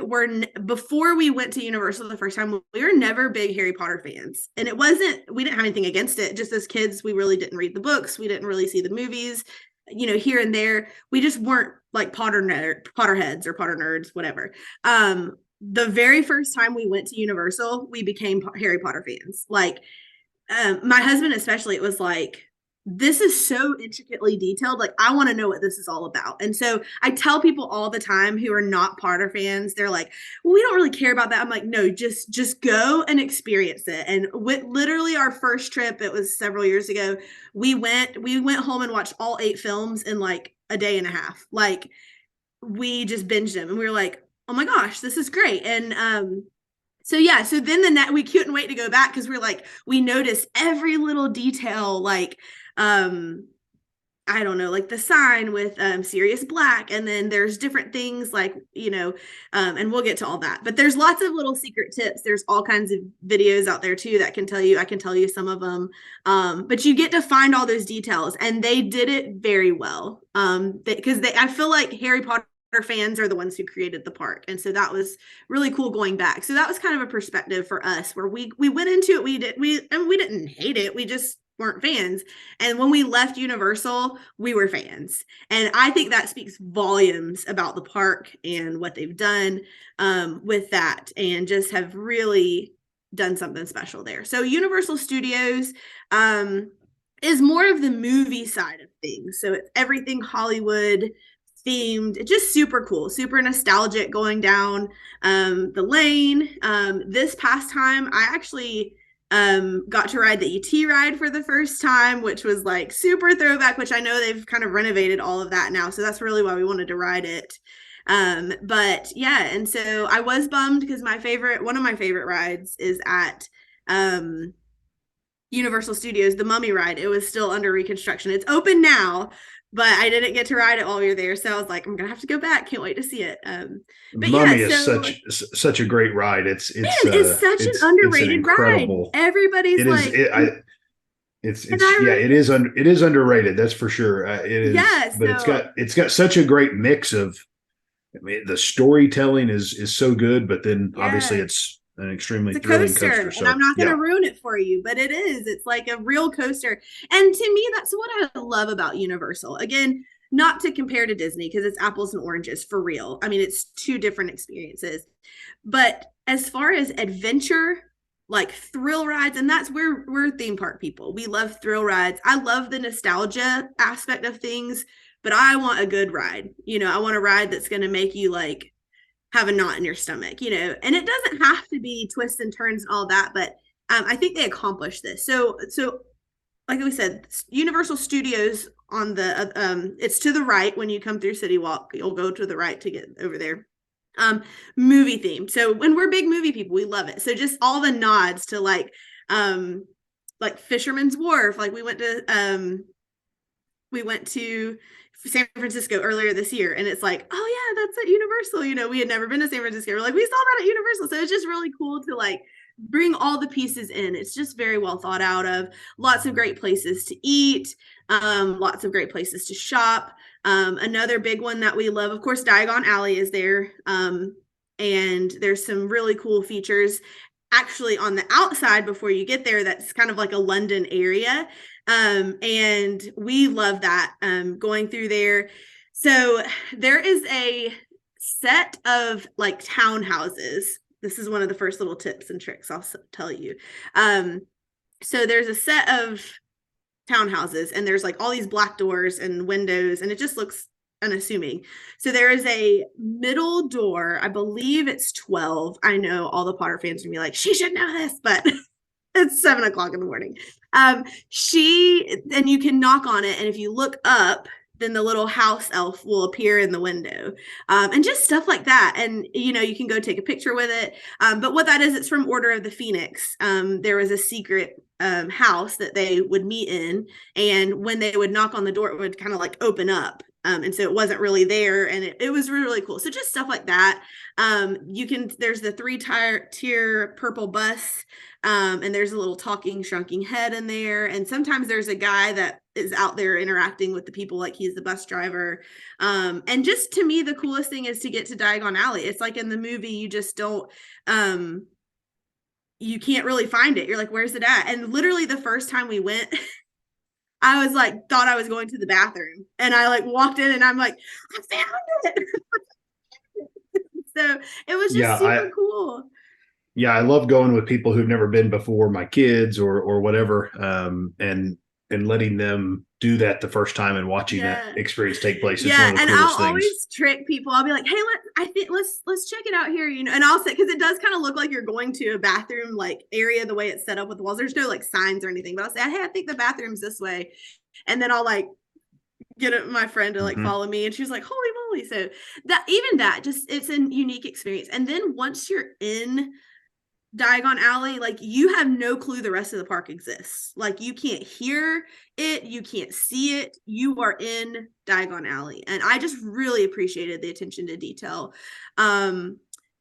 before we went to Universal the first time, we were never big Harry Potter fans. And we didn't have anything against it. Just as kids, we really didn't read the books. We didn't really see the movies, here and there. We just weren't like Potterheads or Potter nerds, whatever. The very first time we went to Universal, we became Harry Potter fans. Like, my husband especially, it was like, this is so intricately detailed. Like, I want to know what this is all about. And so I tell people all the time who are not Potter fans, they're like, well, we don't really care about that. I'm like, no, just go and experience it. And with literally our first trip, it was several years ago, we went home and watched all 8 films in like a day and a half. Like, we just binged them and we were like, oh my gosh, this is great. And so yeah, so then we couldn't wait to go back because we're like, we noticed every little detail, like I don't know, like the sign with Sirius Black, and then there's different things like, and we'll get to all that. But there's lots of little secret tips. There's all kinds of videos out there too that I can tell you some of them. But you get to find all those details, and they did it very well. Because I feel like Harry Potter fans are the ones who created the park, and so that was really cool going back. So that was kind of a perspective for us where we went into it. We didn't hate it. We just weren't fans. And when we left Universal, we were fans. And I think that speaks volumes about the park and what they've done with that, and just have really done something special there. So Universal Studios is more of the movie side of things. So it's everything Hollywood themed, just super cool, super nostalgic going down the lane. This past time, I actually got to ride the ET ride for the first time, which was like super throwback, which I know they've kind of renovated all of that now. So that's really why we wanted to ride it. But yeah, and so I was bummed because one of my favorite rides is at Universal Studios, the Mummy ride. It was still under reconstruction. It's open now, but I didn't get to ride it while we were there. So I was like, I'm gonna have to go back. Can't wait to see it. But Mummy yeah, is so such a great ride. it's such an It's an underrated ride. incredible. Everybody's It is. like, and It's yeah. It is underrated. That's for sure. It is, yeah, but so it's got such a great mix of. I mean, the storytelling is so good, but then obviously yeah. it's an extremely It's a thrilling coaster, coaster. and So I'm not going yeah, to ruin it for you, but it is. It's like a real coaster. And to me, that's what I love about Universal. Again, not to compare to Disney because it's apples and oranges for real. I mean, it's two different experiences. But as far as adventure, like thrill rides, and that's where we're theme park people. We love thrill rides. I love the nostalgia aspect of things, but I want a good ride. I want a ride that's going to make you like have a knot in your stomach, and it doesn't have to be twists and turns and all that, but I think they accomplished this. So like we said, Universal Studios on the it's to the right when you come through City Walk. You'll go to the right to get over there. Movie theme. So when we're big movie people, we love it. So just all the nods to like Fisherman's Wharf. Like we went to San Francisco earlier this year, and it's like, oh yeah, that's at Universal. We had never been to San Francisco. We're like, we saw that at Universal. So it's just really cool to like bring all the pieces in. It's just very well thought out of. Lots of great places to eat, lots of great places to shop. Another big one that we love, of course, Diagon Alley is there. And there's some really cool features actually on the outside before you get there. That's kind of like a London area. And we love that going through there. So there is a set of like townhouses. This is one of the first little tips and tricks I'll tell you. So there's a set of townhouses, and there's like all these black doors and windows, and it just looks unassuming. So there is a middle door. I believe it's 12. I know all the Potter fans are gonna be like, she should know this, but it's 7 o'clock in the morning. And you can knock on it, and if you look up, then the little house elf will appear in the window, and just stuff like that. And you can go take a picture with it. But what that is, it's from Order of the Phoenix. There was a secret house that they would meet in, and when they would knock on the door, it would kind of like open up. And so it wasn't really there, and it was really, really cool. So just stuff like that. There's the 3-tier purple bus, and there's a little talking shrunking head in there. And sometimes there's a guy that is out there interacting with the people like he's the bus driver. And just to me, the coolest thing is to get to Diagon Alley. It's like in the movie, you just don't, you can't really find it. You're like, where's it at? And literally the first time we went, I was like, thought I was going to the bathroom, and I like walked in and I'm like, I found it. So it was just super cool. Yeah, I love going with people who've never been before, my kids or whatever, and letting them do that the first time and watching that experience take place. It's one of the and coolest I'll things. always trick people. I'll be like, hey, let's check it out here, and I'll say, because it does kind of look like you're going to a bathroom like area the way it's set up with the walls. There's no like signs or anything, but I'll say, hey, I think the bathroom's this way, and then I'll like get my friend to like follow me, and she's like, holy moly. So that just, it's a unique experience. And then once you're in Diagon Alley, like you have no clue the rest of the park exists. Like you can't hear it, you can't see it, you are in Diagon Alley. And I just really appreciated the attention to detail.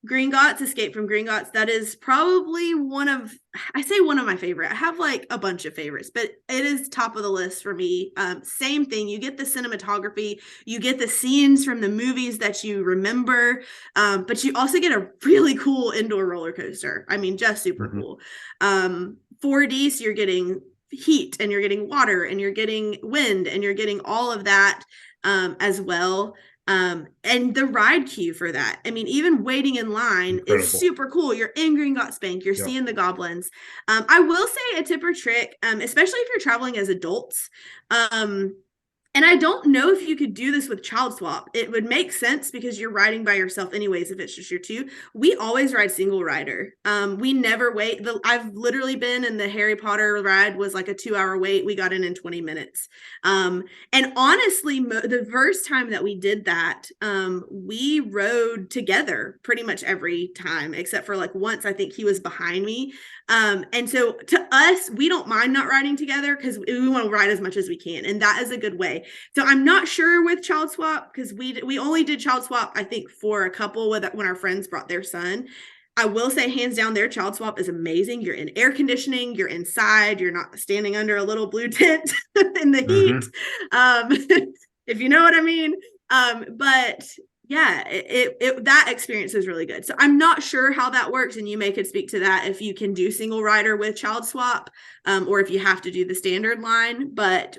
Gringotts, Escape from Gringotts, that is probably one of my favorite. I have like a bunch of favorites, but it is top of the list for me. Same thing, you get the cinematography, you get the scenes from the movies that you remember, but you also get a really cool indoor roller coaster. I mean, just super cool. 4D, so you're getting heat, and you're getting water, and you're getting wind, and you're getting all of that as well. And the ride queue for that, I mean, even waiting in line is super cool. You're in Gringotts Bank, you're seeing the goblins. I will say a tip or trick, especially if you're traveling as adults, and I don't know if you could do this with Child Swap. It would make sense because you're riding by yourself anyways if it's just your two. We always ride single rider. We never wait. I've literally been in the Harry Potter ride, was like a 2-hour wait. We got in 20 minutes. And honestly, the first time that we did that, we rode together pretty much every time, except for like once I think he was behind me. And so to us, we don't mind not riding together because we want to ride as much as we can. And that is a good way. So I'm not sure with Child Swap, because we only did Child Swap, I think, for a couple when our friends brought their son. I will say, hands down, their Child Swap is amazing. You're in air conditioning, you're inside, you're not standing under a little blue tent in the heat. If you know what I mean. But yeah, that experience is really good. So I'm not sure how that works, and you may could speak to that, if you can do single rider with Child Swap, or if you have to do the standard line. But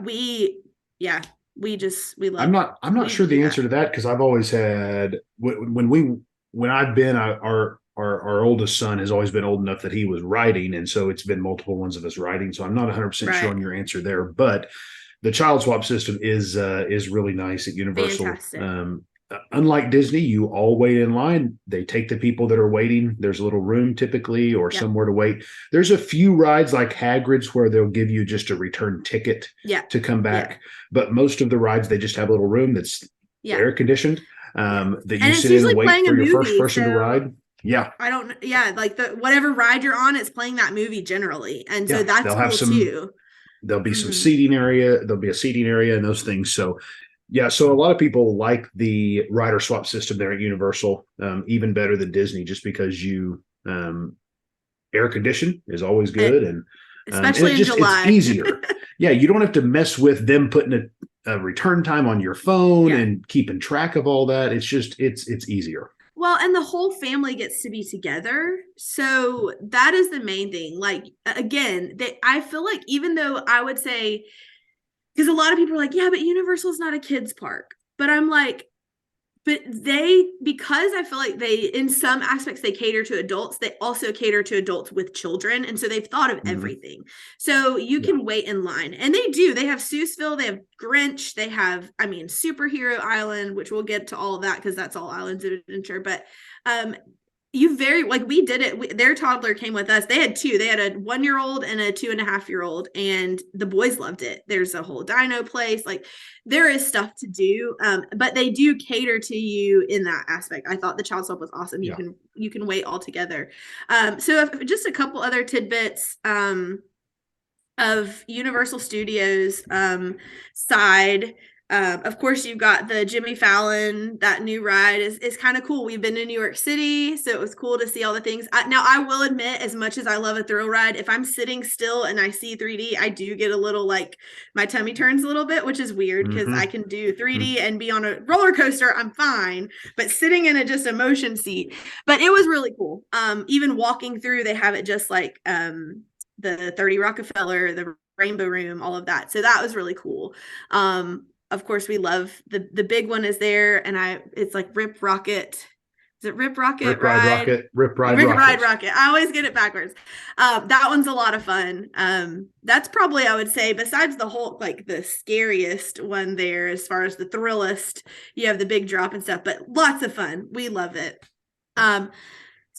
we love. I'm not sure the answer to that, because I've always had, when I've been, our oldest son has always been old enough that he was riding, and so it's been multiple ones of us riding. So I'm not 100% sure on your answer there, but the Child Swap system is really nice at Universal. Unlike Disney, you all wait in line. They take the people that are waiting. There's a little room typically, or somewhere to wait. There's a few rides like Hagrid's where they'll give you just a return ticket to come back. But most of the rides, they just have a little room that's air conditioned, that you sit in and wait for your first person to ride. Yeah. Like whatever ride you're on, it's playing that movie generally. And so that's cool too. There'll be some seating area. There'll be a seating area and those things. So yeah, so a lot of people like the rider swap system there at Universal, even better than Disney, just because you air condition is always good, and especially in July, it's easier. Yeah, you don't have to mess with them putting a return time on your phone and keeping track of all that. It's just it's easier. Well, and the whole family gets to be together. So that is the main thing. Like, again, I feel like, even though I would say, because a lot of people are like, yeah, but Universal is not a kids park. But I'm like, but because I feel like in some aspects, they cater to adults, they also cater to adults with children. And so they've thought of everything. So you can wait in line. And they do. They have Seussville, they have Grinch, they have, Superhero Island, which we'll get to all of that because that's all Islands of Adventure. But You very like we did it. Their toddler came with us. They had two. They had a 1-year-old and a 2.5-year-old, and the boys loved it. There's a whole dino place. Like there is stuff to do, but they do cater to you in that aspect. I thought the child swap was awesome. Yeah. You can wait all together. Just a couple other tidbits. Of Universal Studios side. Of course, you've got the Jimmy Fallon. That new ride is kind of cool. We've been to New York City, so it was cool to see all the things. Now, I will admit, as much as I love a thrill ride, if I'm sitting still and I see 3D, I do get a little like my tummy turns a little bit, which is weird because I can do 3D and be on a roller coaster. I'm fine, but sitting in just a motion seat. But it was really cool. Even walking through, they have it just like the 30 Rockefeller, the Rainbow Room, all of that. So that was really cool. Of course, we love the big one is there, and it's like Rip Rocket. Is it Rip Rocket? Rip Ride Rocket. Rip Ride Rocket. I always get it backwards. That one's a lot of fun. That's probably, I would say, besides the Hulk, like the scariest one there as far as the thrillist. You have the big drop and stuff, but lots of fun. We love it.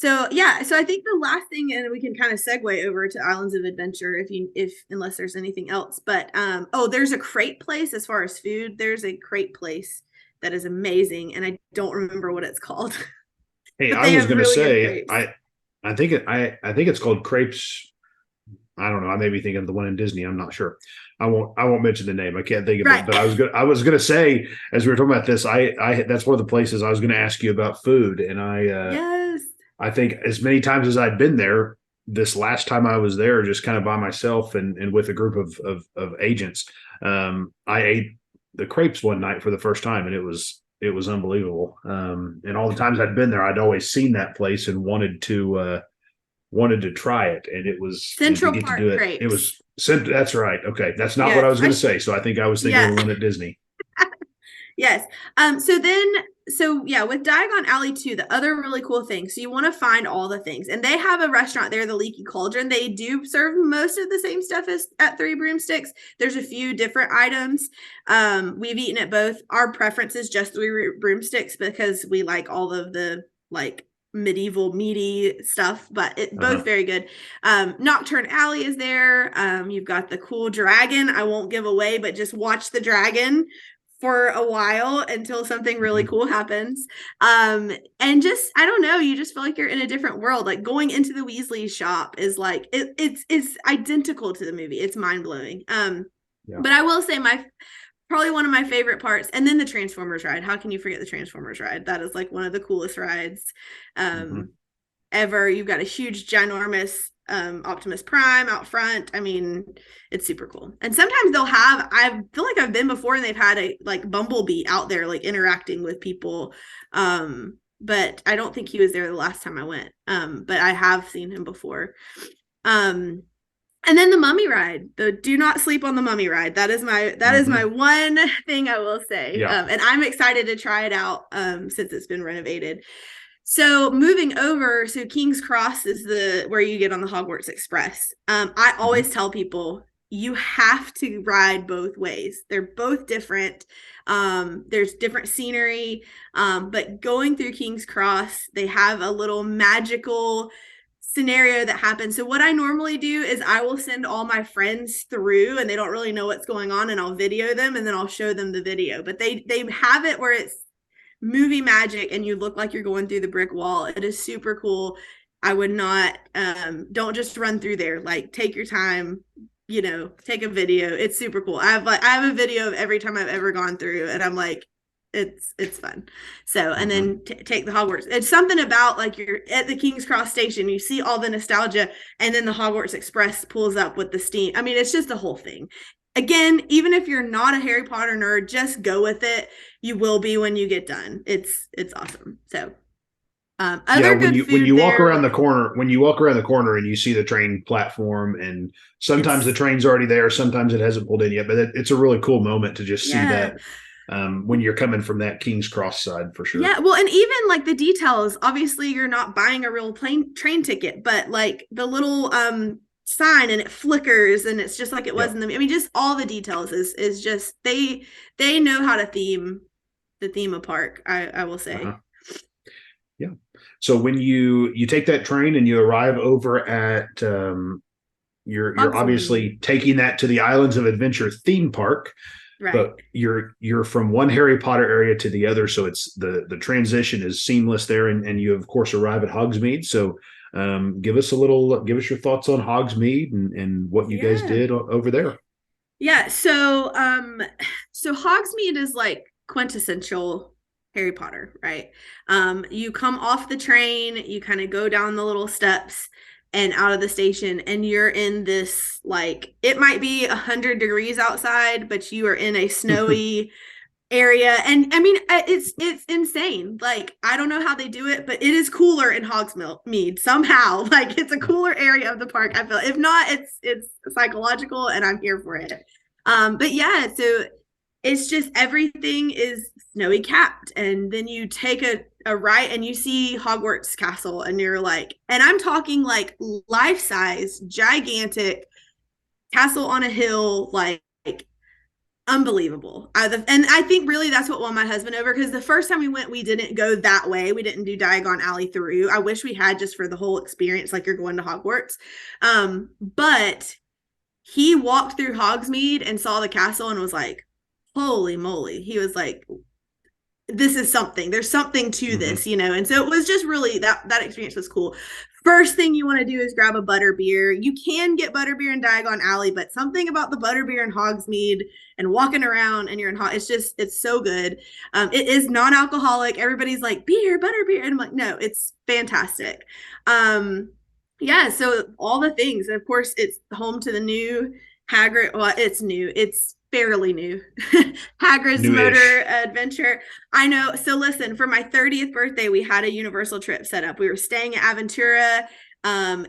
So I think the last thing, and we can kind of segue over to Islands of Adventure unless there's anything else. But there's a crepe place as far as food. There's a crepe place that is amazing, and I don't remember what it's called. Hey, I was going to say, I think it's called Crepes. I don't know. I may be thinking of the one in Disney. I'm not sure. I won't mention the name. I can't think of it. But I was gonna say, as we were talking about this, I that's one of the places I was going to ask you about food, and yes. I think as many times as I'd been there, this last time I was there, just kind of by myself and with a group of agents, I ate the crepes one night for the first time, and it was unbelievable. And all the times I'd been there, I'd always seen that place and wanted to try it, and it was Central Park Crepes. It was that's right. Okay, that's not what I was going to say. So I think I was thinking of the one at Disney. Yes. With Diagon Alley 2, the other really cool thing. So you want to find all the things. And they have a restaurant there, the Leaky Cauldron. They do serve most of the same stuff as at Three Broomsticks. There's a few different items. We've eaten at both. Our preference is just Three Broomsticks because we like all of the like medieval meaty stuff, but both very good. Nocturne Alley is there. You've got the cool dragon. I won't give away, but just watch the dragon for a while until something really cool happens. And just, I don't know, you just feel like you're in a different world. Like going into the Weasley shop is like, it's identical to the movie. It's mind blowing. But I will say probably one of my favorite parts, and then the Transformers ride. How can you forget the Transformers ride? That is like one of the coolest rides ever. You've got a huge, ginormous Optimus Prime out front. I mean, it's super cool. And sometimes I feel like I've been before and they've had a like Bumblebee out there like interacting with people. But I don't think he was there the last time I went. But I have seen him before. And then the Mummy ride. Do not sleep on the Mummy ride. That is my one thing I will say. And I'm excited to try it out since it's been renovated. So moving over, King's Cross is where you get on the Hogwarts Express. I always tell people you have to ride both ways. They're both different. There's different scenery, but going through King's Cross, they have a little magical scenario that happens. So what I normally do is I will send all my friends through and they don't really know what's going on, and I'll video them and then I'll show them the video. But they have it where it's movie magic and you look like you're going through the brick wall. It is super cool. I would not don't just run through there. Like take your time, take a video. It's super cool. I have a video of every time I've ever gone through, and I'm like, it's fun. So and then take the Hogwarts. It's something about like you're at the King's Cross station, you see all the nostalgia, and then the Hogwarts Express pulls up with the steam. I mean, it's just the whole thing. Again, even if you're not a Harry Potter nerd, just go with it. You will be when you get done. It's awesome. So, when you walk around the corner and you see the train platform, and sometimes the train's already there, sometimes it hasn't pulled in yet, but it's a really cool moment to just see that when you're coming from that King's Cross side for sure. Yeah, well, and even like the details. Obviously, you're not buying a real train ticket, but like the little sign and it flickers and it's just like it was in the, I mean, just all the details is just they know how to theme the theme of park. I will say. Yeah. So when you take that train and you arrive over at you're Hogsmeade. obviously taking that to the Islands of Adventure theme park, Right. but you're from one Harry Potter area to the other, so it's the transition is seamless there, and you of course arrive at Hogsmeade. So give us your thoughts on Hogsmeade and what you guys Yeah. did over there. Yeah. So Hogsmeade is like quintessential Harry Potter, right? You come off the train, you kind of go down the little steps and out of the station, and you're in this like it might be 100 degrees outside, but you are in a snowy area. And I mean, it's insane. Like I don't know how they do it, but it is cooler in Hogsmeade somehow. Like it's a cooler area of the park, I feel. If not, it's psychological and I'm here for it. But yeah, so it's just everything is snowy capped, and then you take a right and you see Hogwarts Castle, and you're like, and I'm talking like life size gigantic castle on a hill, like unbelievable. And I think really that's what won my husband over, because the first time we went, we didn't go that way. We didn't do Diagon Alley through. I wish we had, just for the whole experience, like you're going to Hogwarts. But he walked through Hogsmeade and saw the castle and was like, holy moly. He was like, this is something. There's something to Mm-hmm. this, you know. And so it was just really that experience was cool. First thing you want to do is grab a butter beer. You can get butter beer in Diagon Alley, but something about the butter beer in Hogsmeade and walking around and you're in it's so good. It is non-alcoholic. Everybody's like beer, butter beer, and I'm like, no, it's fantastic. Yeah, so all the things, and of course, it's home to the new Hagrid. Well, it's new. It's fairly new. Hagrid's Motor Newish. Adventure. I know. So listen, for my 30th birthday, we had a Universal trip set up. We were staying at Aventura. Um,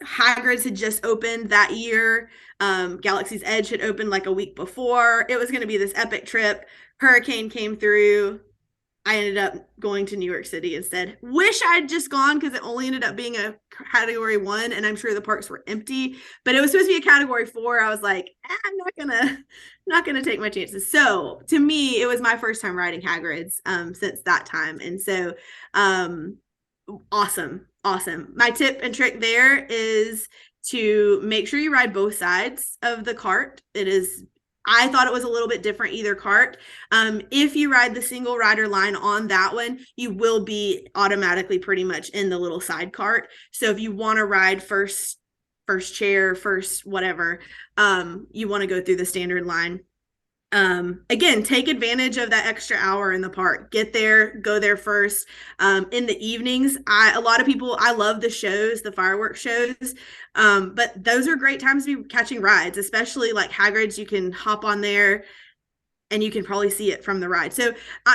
Hagrid's had just opened that year. Galaxy's Edge had opened like a week before. It was going to be this epic trip. Hurricane came through. I ended up going to New York City instead. Wish I'd just gone, because it only ended up being a category 1, and I'm sure the parks were empty. But it was supposed to be a category 4. I was like, I'm not gonna take my chances. So to me, it was my first time riding Hagrid's since that time, and so um, awesome. My tip and trick there is to make sure you ride both sides of the cart. I thought it was a little bit different either cart. If you ride the single rider line on that one, you will be automatically pretty much in the little side cart. So if you want to ride first chair, first whatever, you want to go through the standard line. Again, take advantage of that extra hour in the park. Get there, go there first. In the evenings, a lot of people, I love the shows, the fireworks shows. But those are great times to be catching rides, especially like Hagrid's. You can hop on there and you can probably see it from the ride. So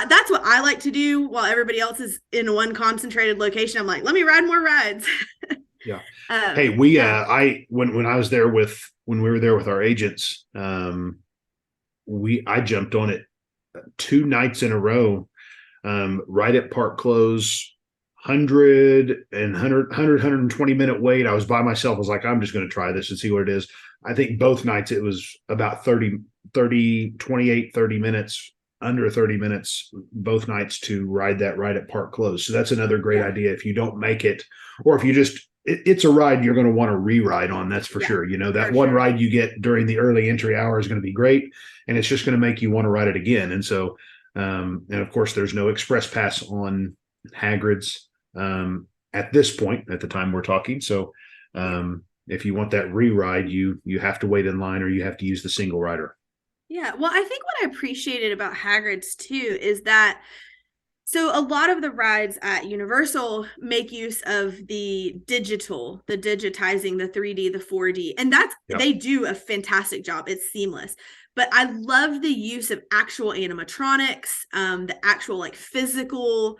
that's what I like to do while everybody else is in one concentrated location. I'm like, let me ride more rides. Yeah. Hey, Yeah. I when I was there when we were there with our agents, I jumped on it 2 nights in a row, right at park close, 120 minute wait. I was by myself. I was like, I'm just going to try this and see what it is. I think both nights it was about 30 minutes, under 30 minutes, both nights to ride that right at park close. So that's another great Yeah. idea. If you don't make it, or if you just, it's a ride you're going to want to re-ride on. That's for Yeah, sure. You know, that for one sure. ride you get during the early entry hour is going to be great, and it's just going to make you want to ride it again. And so, and of course, there's no express pass on Hagrid's at this point, at the time we're talking. So, Yeah. if you want that re-ride, you have to wait in line, or you have to use the single rider. Yeah. Well, I think what I appreciated about Hagrid's too is that so a lot of the rides at Universal make use of the digitizing, the 3D, the 4D, and Yep. they do a fantastic job. It's seamless. But I love the use of actual animatronics, the actual like physical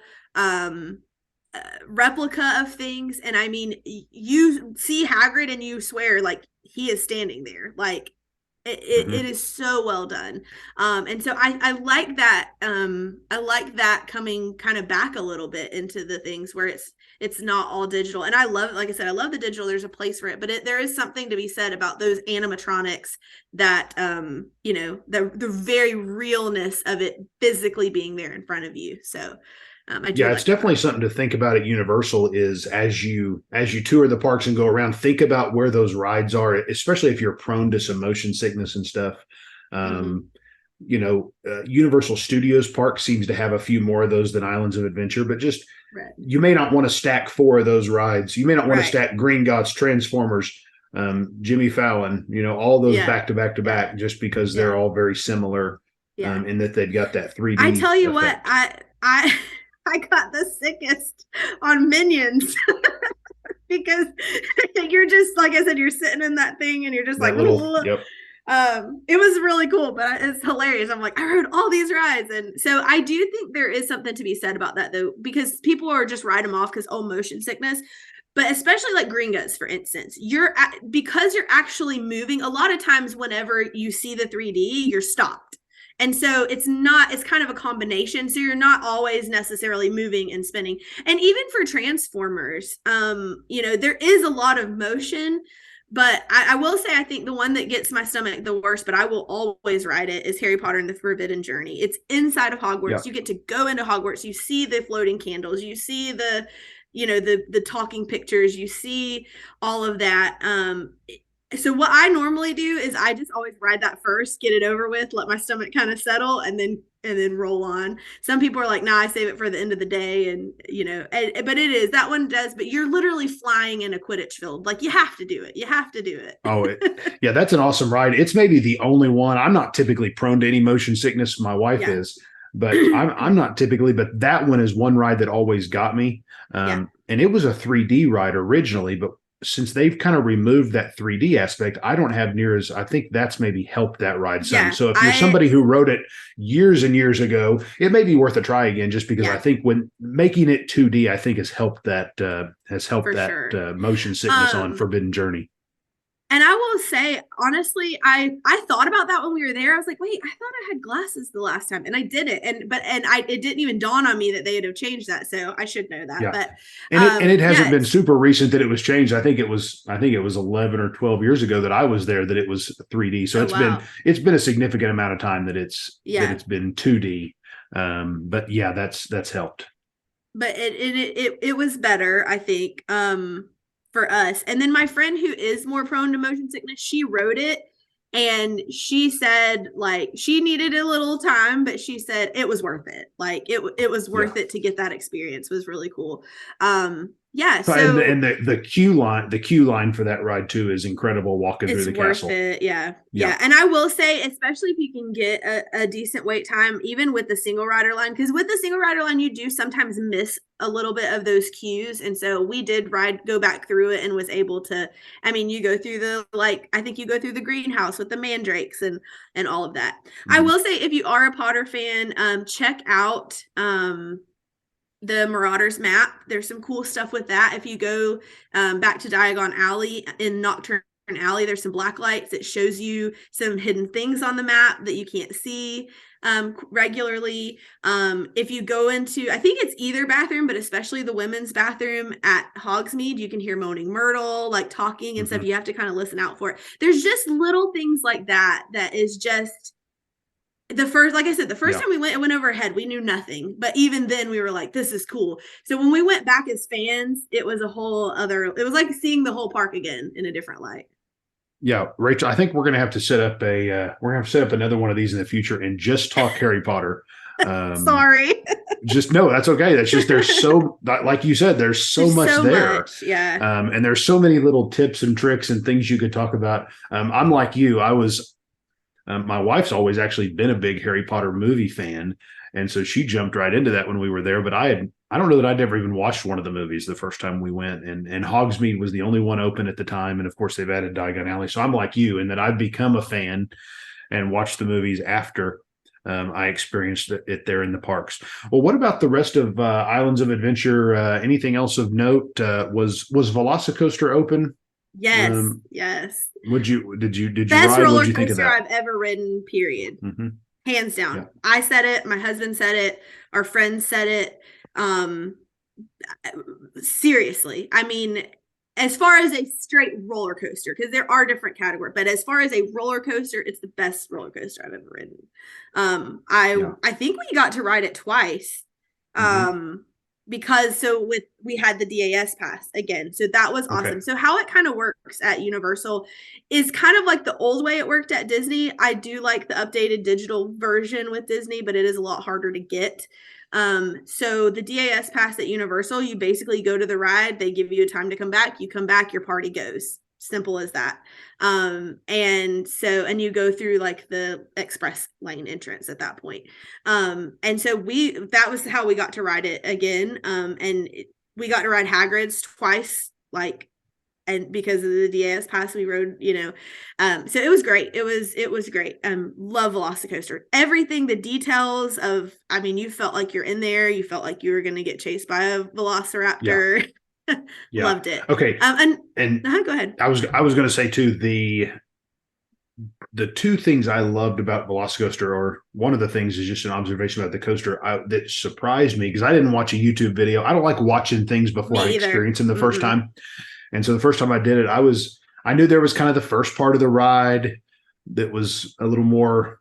replica of things. And I mean, you see Hagrid and you swear like he is standing there. Like it Mm-hmm. is so well done. And so I like that. I like that coming kind of back a little bit into the things where it's not all digital. And I love, like I said, I love the digital. There's a place for it, but there is something to be said about those animatronics that you know, the very realness of it physically being there in front of you. So I do Yeah, like it's that. definitely something to think about at Universal is as you tour the parks and go around, think about where those rides are, especially if you're prone to some motion sickness and stuff. Hmm. Um, Universal Studios Park seems to have a few more of those than Islands of Adventure, but just Right. you may not want to stack four of those rides. You may not want to Right. stack Green Gods, Transformers, Jimmy Fallon, all those Yeah. back to back to Yeah. back, just because they're Yeah. all very similar Yeah. in that they've got that I 3D tell you what, effect. I I got the sickest on Minions because you're just like I said, you're sitting in that thing and you're just like, That little, yep. it was really cool, but it's hilarious. I'm like, I rode all these rides, and so I do think there is something to be said about that though, because people are just write them off because motion sickness. But especially like Green Guts, for instance, because you're actually moving. A lot of times, whenever you see the 3D, you're stopped. And so it's kind of a combination. So you're not always necessarily moving and spinning. And even for Transformers, there is a lot of motion, but I will say I think the one that gets my stomach the worst, but I will always ride it, is Harry Potter and the Forbidden Journey. It's inside of Hogwarts. Yeah. You get to go into Hogwarts. You see the floating candles. You see the talking pictures. You see all of that. So what I normally do is I just always ride that first, get it over with, let my stomach kind of settle, and then roll on. Some people are like, "Nah, I save it for the end of the day," but it is that one does. But you're literally flying in a Quidditch field, like you have to do it. You have to do it. Yeah, that's an awesome ride. It's maybe the only one. I'm not typically prone to any motion sickness. My wife Yeah. is, but I'm not typically. But that one is one ride that always got me. Yeah. And it was a 3D ride originally, but since they've kind of removed that 3D aspect, I don't have near as I think that's maybe helped that ride some. Yeah. So if you're somebody who rode it years and years ago, it may be worth a try again, just because I Yeah. think when making it 2D, I think has helped that For sure. motion sickness on Um, Forbidden Journey. And I will say, honestly, I thought about that when we were there. I was like, wait, I thought I had glasses the last time, and I did it, it didn't even dawn on me that they would have changed that. So I should know that. Yeah. But And it hasn't been yes, super recent that it was changed. I think it was 11 or 12 years ago that I was there that it was 3D. So oh wow, it's been a significant amount of time that yeah. it's been 2D. But yeah, that's helped. But it was better, I think, for us. And then my friend who is more prone to motion sickness, she wrote it, and she said like she needed a little time, but she said it was worth it. Like it was Yeah. worth it to get that experience. It was really cool. Yeah, And so the queue line for that ride too is incredible walking through it's the worth castle. it. Yeah. Yeah. Yeah. And I will say, especially if you can get a decent wait time, even with the single rider line, because with the single rider line, you do sometimes miss a little bit of those queues. And so we did go back through it and was able to, I mean, you go through I think you go through the greenhouse with the mandrakes and all of that. Mm-hmm. I will say, if you are a Potter fan, check out, the Marauders map. There's some cool stuff with that. If you go back to Diagon Alley in Nocturne Alley, there's some black lights that shows you some hidden things on the map that you can't see regularly. If you go into, I think it's either bathroom, but especially the women's bathroom at Hogsmeade, you can hear Moaning Myrtle like talking and stuff. You have to kind of listen out for it. There's just little things like that is just like I said, the first time we went, it went over our head. We knew nothing. But even then we were like, this is cool. So when we went back as fans, it was it was like seeing the whole park again in a different light. Yeah, Rachel, I think we're going to have to set up another one of these in the future and just talk Harry Potter. Sorry. Just no, that's okay. That's just there's so like you said, there's so much there. Yeah. And there's so many little tips and tricks and things you could talk about. I'm like you. My wife's always actually been a big Harry Potter movie fan, and so she jumped right into that when we were there. But I don't know that I'd ever even watched one of the movies the first time we went, and Hogsmeade was the only one open at the time, and of course they've added Diagon Alley. So I'm like you in that I've become a fan and watched the movies after I experienced it there in the parks. Well, what about the rest of Islands of Adventure? Anything else of note? Was Velocicoaster open? Yes. Yes. Did you Best ride? roller What'd you think of coaster that? I've ever ridden, period. Mm-hmm. Hands down. Yeah. I said it, my husband said it, our friends said it. Seriously. I mean, as far as a straight roller coaster, because there are different categories, but as far as a roller coaster, it's the best roller coaster I've ever ridden. I think we got to ride it twice. Hmm. Because so with we had the DAS pass again. So that was Okay. awesome. So how it kind of works at Universal is kind of like the old way it worked at Disney. I do like the updated digital version with Disney, but it is a lot harder to get. So the DAS pass at Universal, you basically go to the ride, they give you a time to come back, you come back, your party goes. Simple as that. And you go through like the express lane entrance at that point. And so that was how we got to ride it again. We got to ride Hagrid's twice, like, and because of the DAS pass, we rode, so it was great. It was great. Love Velocicoaster. Everything, the details of, I mean, you felt like you're in there. You felt like you were going to get chased by a Yeah. Velociraptor. Yeah. Loved it. Okay. And And go ahead. I was going to say too, the two things I loved about Velocicoaster, or one of the things is just an observation about the coaster that surprised me because I didn't watch a YouTube video. I don't like watching things before I Me either. experience them the first Mm-mm. time. And so the first time I did it, I knew there was kind of the first part of the ride that was a little more,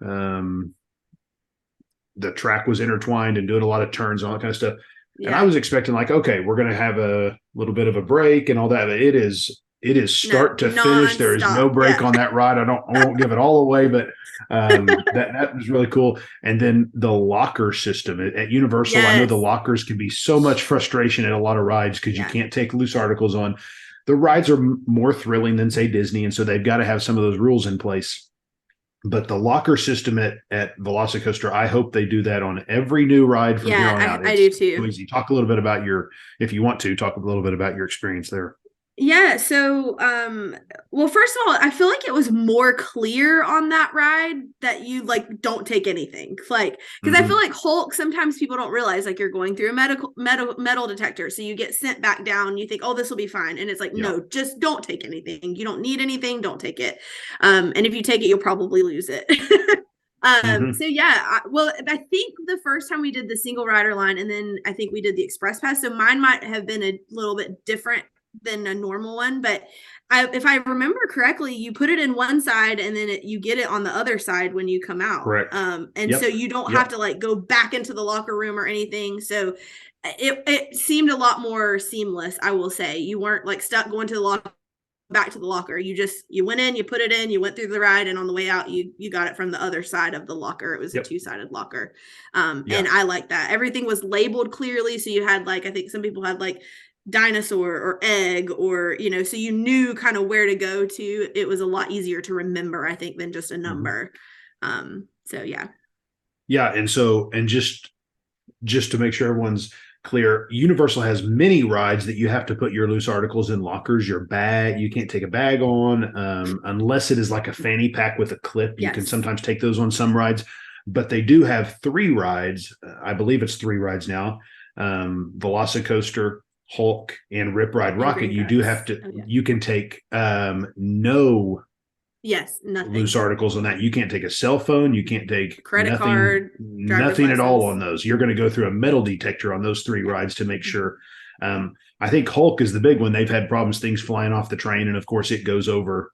the track was intertwined and doing a lot of turns and all that kind of stuff. And I Yeah. was expecting like, okay, we're going to have a little bit of a break and all that. But it is No, start to finish. There is no nonstop. break Yeah. on that ride. I won't give it all away, but that was really cool. And then the locker system at Universal, I know the Yes. lockers can be so much frustration at a lot of rides because you Yeah. can't take loose articles on. The rides are more thrilling than say Disney, and so they've got to have some of those rules in place. But the locker system at Velocicoaster, I hope they do that on every new ride from here on Yeah, out. I do It's so too. easy. Talk a little bit about if you want to, talk a little bit about your experience there. Yeah, so well, first of all, I feel like it was more clear on that ride that you like don't take anything. Like, because I feel Hmm. like Hulk, sometimes people don't realize like you're going through a metal detector. So you get sent back down, you think, oh, this will be fine. And it's like, Yeah. no, just don't take anything. You don't need anything, don't take it. And if you take it, you'll probably lose it. Hmm. So yeah, I think the first time we did the single rider line, and then I think we did the express pass. So mine might have been a little bit different than a normal one, but if I remember correctly, you put it in one side and then you get it on the other side when you come out. Correct. And so Yep. you don't have Yep. to like go back into the locker room or anything. So it seemed a lot more seamless, I will say. You weren't like stuck going to the locker back to the locker. You went in, you put it in, you went through the ride, and on the way out you got it from the other side of the locker. It was a Yep. two-sided locker. Yeah. And I like that. Everything was labeled clearly. So you had like, I think some people had like dinosaur or egg, or so you knew kind of where to go to. It was a lot easier to remember, I think, than just a Hmm. number. So yeah. Yeah. And just to make sure everyone's clear, Universal has many rides that you have to put your loose articles in lockers. Your bag, you can't take a bag on unless it is like a fanny pack with a clip. You can Yes. sometimes take those on some rides, but they do have three rides. I believe it's three rides now. Velocicoaster, Hulk, and Rip Ride And Rocket. Green You do Grass. have to. Oh yeah. You can take no Yes, loose nothing. articles on that. You can't take a cell phone. You can't take Credit card, driver's nothing at all license. on those. You're going to go through a metal detector on those three Yeah. rides to make sure. I think Hulk is the big one. They've had problems, things flying off the train. And of course it goes over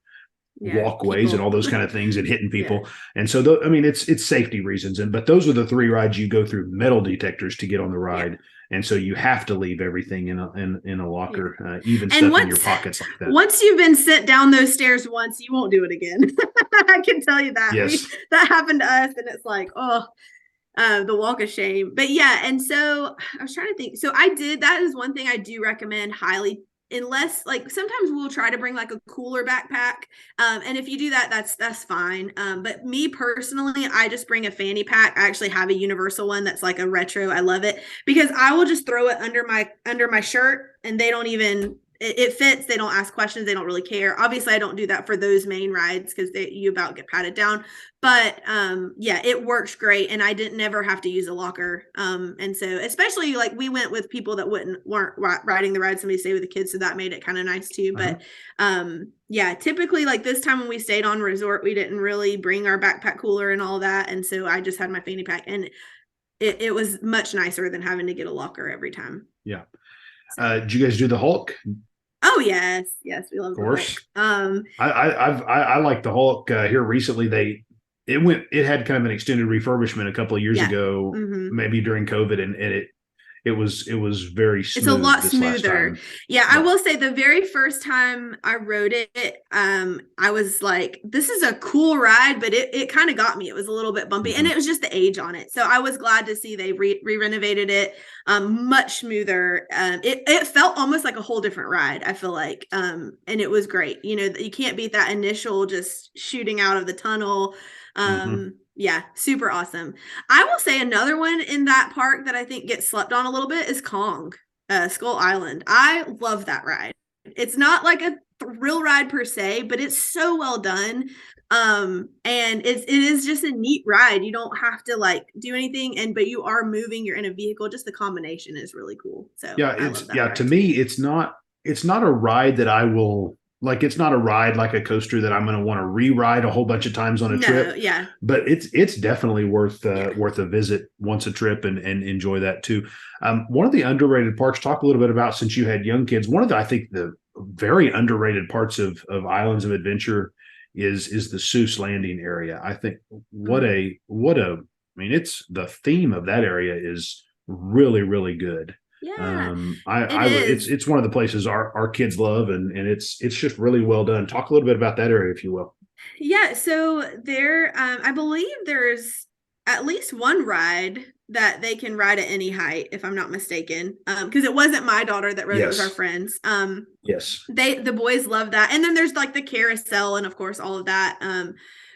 Yeah, walkways and all people. those kind of things and hitting Yeah. people. And so, I mean, it's safety reasons. But those are the three rides you go through metal detectors to get on the Yeah. ride. And so you have to leave everything in a locker, Yeah. even And stuff in your pockets like that. once you've been sent down those stairs once, you won't do it again. I can tell you that. Yes. That happened to us, and it's like, oh, the walk of shame. But yeah, and so I was trying to think. So that is one thing I do recommend highly, unless like sometimes we'll try to bring like a cooler backpack. And if you do that, that's fine. But me personally, I just bring a fanny pack. I actually have a universal one that's like a retro. I love it because I will just throw it under my shirt, and they don't even it fits. They don't ask questions. They don't really care. Obviously, I don't do that for those main rides because you about get patted down. But yeah, it works great, and I didn't never have to use a locker. And so especially like we went with people that weren't riding the ride. Somebody stayed with the kids, so that made it kind of nice too. Uh-huh. But yeah, typically like this time when we stayed on resort, we didn't really bring our backpack cooler and all that, and so I just had my fanny pack, and it was much nicer than having to get a locker every time. Yeah. Did you guys do the Hulk? Oh yes, yes, we love Of the Hulk. course. I like the Hulk here recently. It had kind of an extended refurbishment a couple of years Yeah. ago, Mm-hmm. maybe during COVID, and it was very It's a smooth lot this last smoother. time. Yeah, I Yeah. will say the very first time I rode it, I was like, this is a cool ride, but it kind of got me. It was a little bit bumpy, and Mhm. it was just the age on it. So I was glad to see they re-renovated it, much smoother. It felt almost like a whole different ride, I feel like. And it was great. You know, you can't beat that initial just shooting out of the tunnel. Mhm. Yeah, super awesome. I will say another one in that park that I think gets slept on a little bit is Kong, Skull Island. I love that ride. It's not like a thrill ride per se, but it's so well done. And it is just a neat ride. You don't have to like do anything, and but you are moving. You're in a vehicle. Just the combination is really cool. So Yeah, I love it's that yeah, to ride me too. it's not a ride that I will like. It's not a ride like a coaster that I'm going to want to re-ride a whole bunch of times on a No, trip, yeah, but it's definitely worth yeah. worth a visit once a trip and enjoy that too. One of the underrated parks, talk a little bit about, since you had young kids, one of the, I think, the very underrated parts of Islands of Adventure is the Seuss Landing area. I think Mm, I mean, it's the theme of that area is really, really good. yeah, it I would, is. it's one of the places our kids love, and it's just really well done. Talk a little bit about that area, if you will. Yeah, so there, I believe there's at least one ride that they can ride at any height, if I'm not mistaken. Because it wasn't my daughter that rode, it was our Yes, friends. yes, The boys love that. And then there's like the carousel and of course all of that.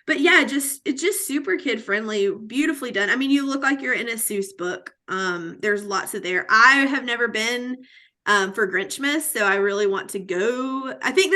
But yeah, just it's just super kid friendly, beautifully done. I mean, you look like you're in a Seuss book. There's lots of there. I have never been for Grinchmas, so I really want to go. I think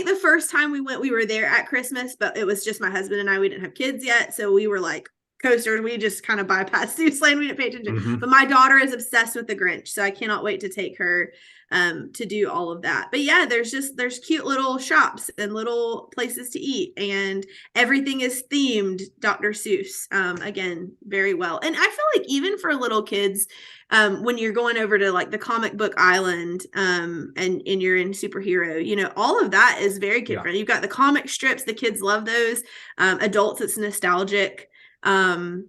the first time we went, we were there at Christmas, but it was just my husband and I. We didn't have kids yet, so we were like coasters. We just kind of bypassed Seuss Land. We didn't pay attention. hmm, But my daughter is obsessed with the Grinch, so I cannot wait to take her to do all of that. But yeah, there's cute little shops and little places to eat, and everything is themed Dr. Seuss. Again, very well. And I feel like even for little kids, when you're going over to like the comic book island, and you're in superhero, all of that is very kid yeah. friendly. You've got the comic strips, the kids love those. Adults, it's nostalgic. Um,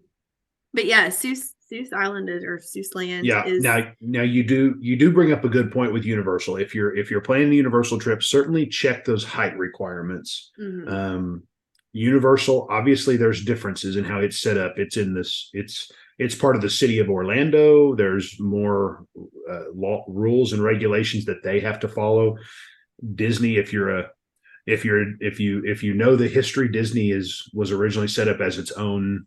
but yeah, Seuss Island is, or Seuss Land Yeah. is. Now you do bring up a good point with Universal. If you're planning a Universal trip, certainly check those height requirements. Mhm. Um, Universal, obviously, there's differences in how it's set up. It's part of the city of Orlando. There's more law, rules and regulations that they have to follow. Disney, if you know the history, Disney was originally set up as its own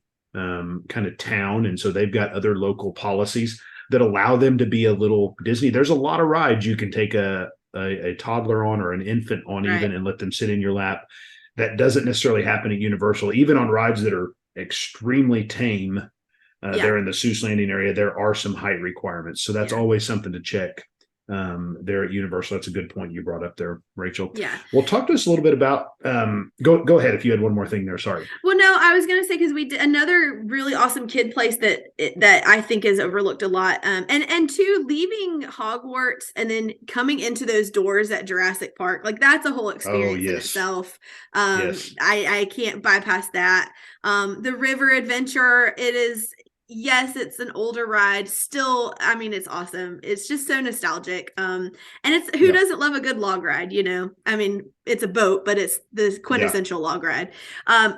kind of town, and so they've got other local policies that allow them to be a little Disney. There's a lot of rides you can take a toddler on or an infant on, even, Right. and let them sit in your lap. That doesn't necessarily happen at Universal. Even on rides that are extremely tame, Yeah. there in the Seuss Landing area, there are some height requirements. So that's Yeah. always something to check there at Universal. That's a good point you brought up there, Rachel. Yeah. Well, talk to us a little bit about. Go ahead if you had one more thing there. Sorry. Well, no, I was gonna say because we did another really awesome kid place that I think is overlooked a lot. And two, leaving Hogwarts and then coming into those doors at Jurassic Park, like that's a whole Oh experience in yes, itself. yes, I can't bypass that. The River Adventure, it is. Yes, it's an older ride. Still, I mean, it's awesome. It's just so nostalgic. And it's who yeah, doesn't love a good log ride? I mean, it's a boat, but it's the yeah, quintessential log ride.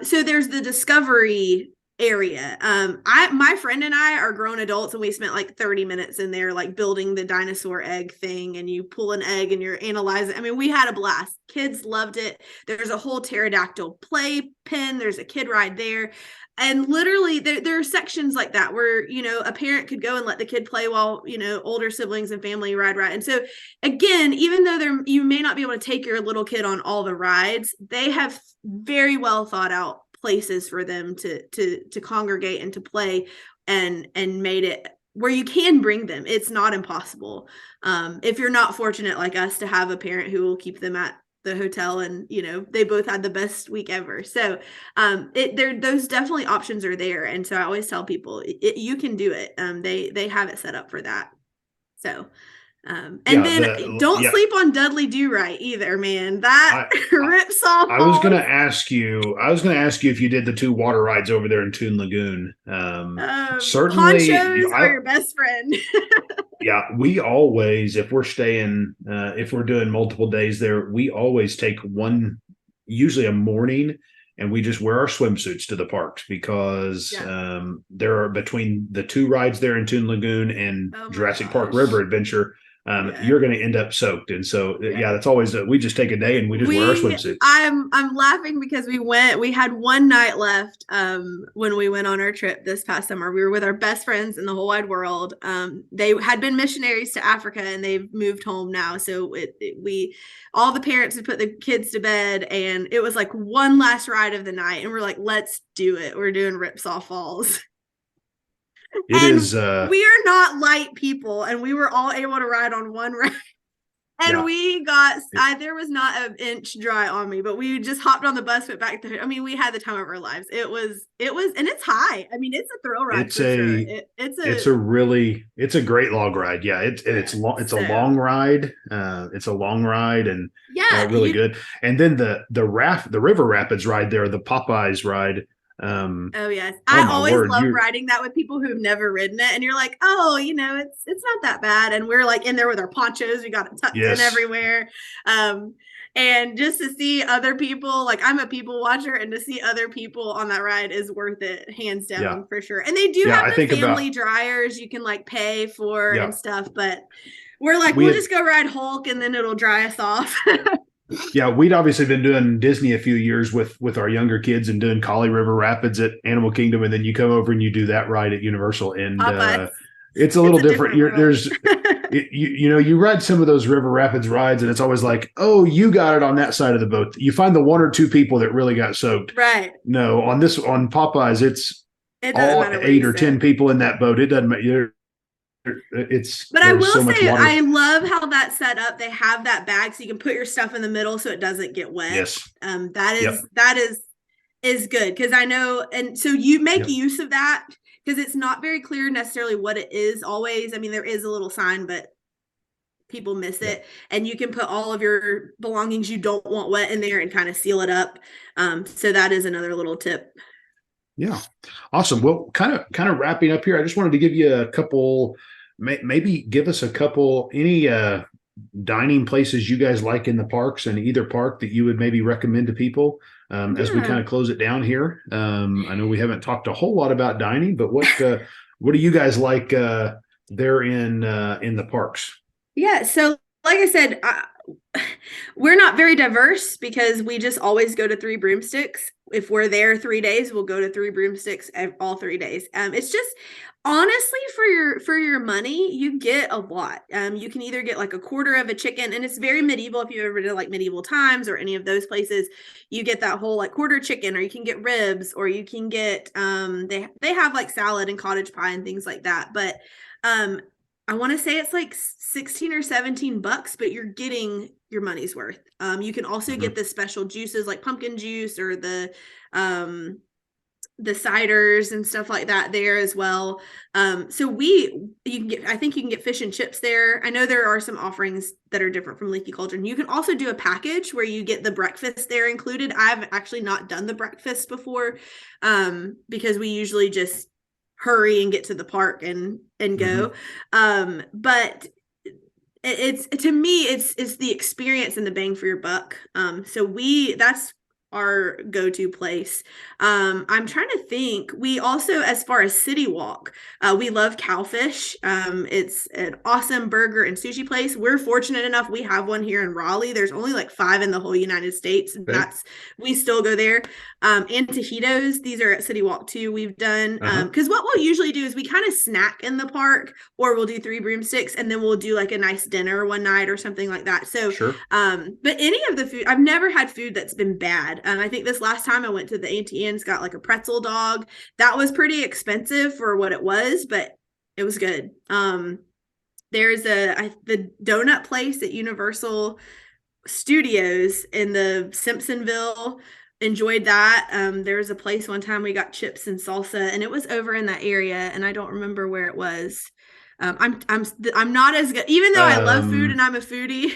So there's the discovery area. My friend and I are grown adults, and we spent like 30 minutes in there, like building the dinosaur egg thing, and you pull an egg and you're analyzing. I mean, we had a blast. Kids loved it. There's a whole pterodactyl play pen. There's a kid ride there. And literally there are sections like that where, a parent could go and let the kid play while, older siblings and family ride. And so again, even though you may not be able to take your little kid on all the rides, they have very well thought out places for them to congregate and to play, and made it where you can bring them. It's not impossible. If you're not fortunate like us to have a parent who will keep them at the hotel, and they both had the best week ever. So those definitely options are there, and so I always tell people you can do it. They have it set up for that. So And Yeah, then don't yeah. sleep on Dudley Do Right either, man. That I Ripsaw I was gonna Falls. ask you. I was gonna ask you if you did the two water rides over there in Toon Lagoon. Certainly, Ponchos are your best friend. yeah, we always, if we're staying, if we're doing multiple days there, we always take one, usually a morning, and we just wear our swimsuits to the parks because Yeah. there are between the two rides there in Toon Lagoon and Oh my Jurassic Park River gosh. Adventure. Yeah. You're going to end up soaked, and so Yeah. yeah, that's always we just take a day and we just wear our we swimsuits. I'm laughing because we had one night left when we went on our trip this past summer. We were with our best friends in the whole wide world. They had been missionaries to Africa and they've moved home now, so we all the parents had put the kids to bed and it was like one last ride of the night and we're like, let's do it. We're doing Ripsaw Falls. It And is, we are not light people and we were all able to ride on one ride. And yeah, we got, there was not an inch dry on me, but we just hopped on the bus, went back to, I mean, we had the time of our lives. And it's high. I mean, it's a thrill ride it's for sure. a It's it's a, a really it's a great log ride. Yeah, it's yeah. long. It's a So, long ride. It's a long ride and yeah, really good. And then the river rapids ride there, the Popeyes ride. Um, oh yes. oh I my always word, love you riding that with people who've never ridden it. And you're like, oh, it's not that bad. And we're like in there with our ponchos, we got it tucked in yes, everywhere. Um, and just to see other people, like I'm a people watcher, and to see other people on that ride is worth it, hands yeah, down for sure. And they do yeah. have I think the about family dryers you can like pay for yeah. and stuff, but we're like, We we'll had just go ride Hulk and then it'll dry us off. Yeah, we'd obviously been doing Disney a few years with our younger kids and doing Kali River Rapids at Animal Kingdom, and then you come over and you do that ride at Universal, and Popeyes. it's a It's little a different. different world. You ride some of those River Rapids rides, and it's always like, oh, you got it on that side of the boat. You find the one or two people that really got soaked. Right. No, on Popeyes, it's It doesn't all matter where eight you or ten sit. people in that boat. It doesn't matter. It's But I there's will so much say, water. I love how that's set up. They have that bag so you can put your stuff in the middle so it doesn't get wet. Yes. That Yep. is good because I know, and so you make Yep. use of that because it's not very clear necessarily what it is always. I mean, there is a little sign, but people miss Yep. it, and you can put all of your belongings you don't want wet in there and kind of seal it up. So that is another little tip. Yeah. Awesome. Well, kind of wrapping up here, I just wanted to give you a couple, maybe give us a couple, any dining places you guys like in the parks and either park that you would maybe recommend to people as we Yeah. kind of close it down here. I know we haven't talked a whole lot about dining, but what do you guys like there in the parks? Yeah. So, like I said, we're not very diverse because we just always go to Three Broomsticks. If we're there 3 days, we'll go to Three Broomsticks all 3 days. It's just honestly for your money, you get a lot. You can either get like a quarter of a chicken, and it's very medieval. If you've ever been to like medieval times or any of those places, you get that whole like quarter chicken, or you can get ribs, or you can get they have like salad and cottage pie and things like that. But um I want to say it's like 16 or 17 bucks, but you're getting your money's worth. You can also Mhm. get the special juices like pumpkin juice or um the ciders and stuff like that there as well. So you can get, I think you can get fish and chips there. I know there are some offerings that are different from Leaky Cauldron. You can also do a package where you get the breakfast there included. I've actually not done the breakfast before because we usually just hurry and get to the park and Mhm. go. But it's to me it's the experience and the bang for your buck. So that's our go-to place. I'm trying to think. We also, as far as City Walk, we love Cowfish. It's an awesome burger and sushi place. We're fortunate enough we have one here in Raleigh. There's only like 5 in the whole United States, and Okay. we still go there. And Tajitos, these are at City Walk too. We've done Uh-huh. because what we'll usually do is we kind of snack in the park, or we'll do Three Broomsticks, and then we'll do like a nice dinner one night or something like that. So Sure. but any of the food, I've never had food that's been bad. I think this last time I went to the Auntie Anne's, got like a pretzel dog. That was pretty expensive for what it was, but it was good. There's the donut place at Universal Studios in the Simpsonville. Enjoyed that. There was a place one time we got chips and salsa, and it was over in that area, and I don't remember where it was. I'm not as good, even though I love food and I'm a foodie.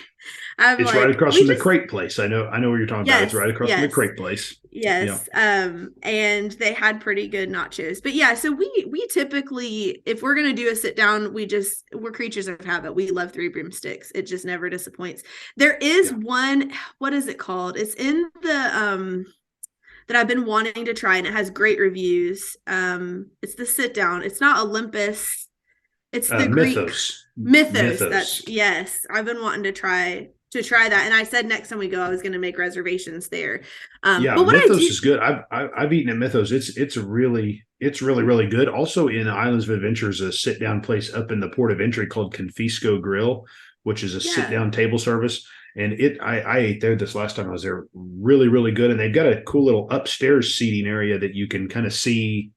I'm It's like, right across from the Crate place. I know what you're talking about. It's right across from the Crate place. Yes. Yeah. And they had pretty good nachos. But yeah, so we typically, if we're gonna do a sit down, we're creatures of habit. We love Three Broomsticks. It just never disappoints. There is one, what is it called? It's in the that I've been wanting to try, and it has great reviews. It's the sit down. It's not Olympus. It's the Greek Mythos. That's, yes. I've been wanting to try that, and I said next time we go I was going to make reservations there. But Mythos is good. I've eaten at Mythos. It's really good. Also in Islands of Adventure is a sit down place up in the port of entry called Confisco Grill, which is a sit down table service. And I ate there this last time I was there. Really, really good. And they've got a cool little upstairs seating area that you can kind of see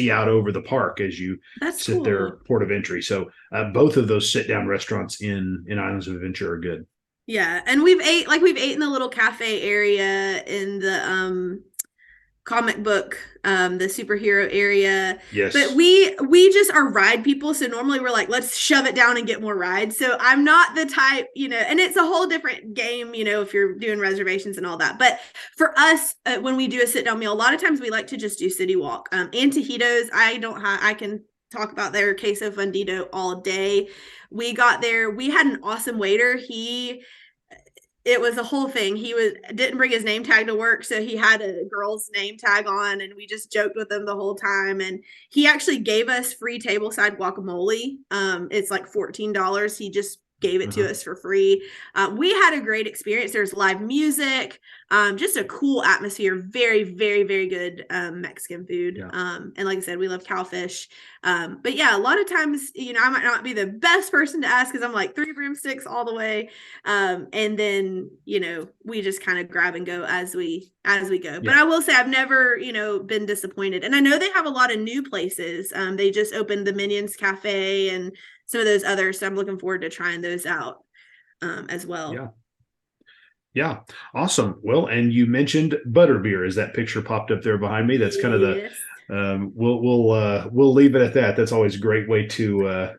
out over the park as you sit there, port of entry. So both of those sit down restaurants in Islands of Adventure are good. Yeah, and we've ate in the little cafe area in the comic book, the superhero area. Yes. But we just are ride people, so normally we're like, let's shove it down and get more rides. So I'm not the type, and it's a whole different game, if you're doing reservations and all that. But for us, when we do a sit down meal, a lot of times we like to just do City Walk. Antojitos, I can talk about their queso fundido all day. We got there. We had an awesome waiter. It was a whole thing. He didn't bring his name tag to work, so he had a girl's name tag on, and we just joked with him the whole time. And he actually gave us free tableside guacamole. It's like $14. He just gave it to us for free. We had a great experience. There's live music, just a cool atmosphere. Very, very, very good Mexican food. Yeah. And like I said, we love cowfish. But yeah, a lot of times, I might not be the best person to ask because I'm like Three Broomsticks all the way. And then, we just kind of grab and go as we go. Yeah. But I will say I've never, been disappointed. And I know they have a lot of new places. They just opened the Minions Cafe and some of those others. So I'm looking forward to trying those out as well. Yeah. Yeah. Awesome. Well, and you mentioned butterbeer as that picture popped up there behind me. That's kind of the, we'll leave it at that. That's always a great way to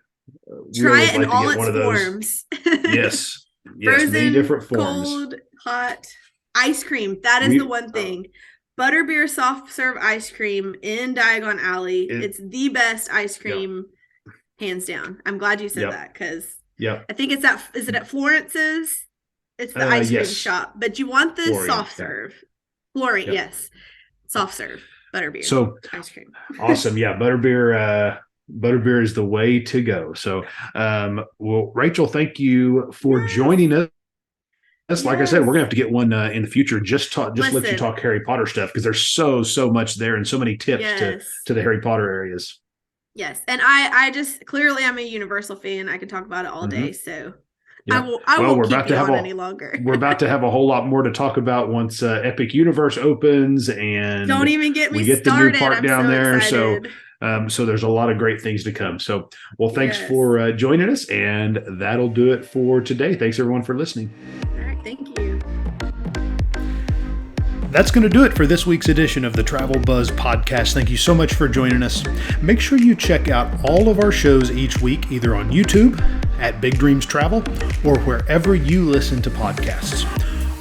try it in all its forms. Yes. Frozen, many different forms. Cold, hot, ice cream. That is the one thing. Butterbeer soft serve ice cream in Diagon Alley. It's the best ice cream. Hands down. I'm glad you said that because I think is it at Florence's? It's the ice cream shop, but you want the Florian, soft serve. Florian, yes. Soft serve, butterbeer. So ice cream. Awesome. Yeah. Butterbeer is the way to go. So, well, Rachel, thank you for joining us. Like I said, we're gonna have to get one in the future. Just let you talk Harry Potter stuff because there's so much there and so many tips to the Harry Potter areas. Yes. And I just clearly I'm a Universal fan. I can talk about it all day. So I won't keep you on any longer. We're about to have a whole lot more to talk about once Epic Universe opens and don't even get me started. The new park down there. Excited. So there's a lot of great things to come. So, well, thanks for joining us, and that'll do it for today. Thanks everyone for listening. All right. Thank you. That's going to do it for this week's edition of the Travel Buzz Podcast. Thank you so much for joining us. Make sure you check out all of our shows each week, either on YouTube at Big Dreams Travel or wherever you listen to podcasts.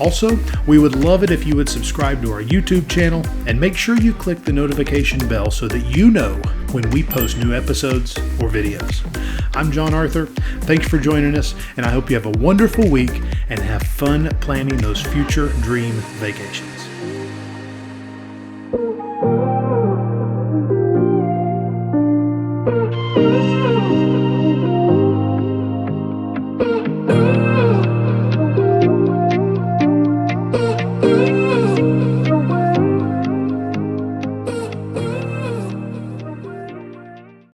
Also, we would love it if you would subscribe to our YouTube channel and make sure you click the notification bell so that you know when we post new episodes or videos. I'm John Arthur. Thanks for joining us, and I hope you have a wonderful week and have fun planning those future dream vacations.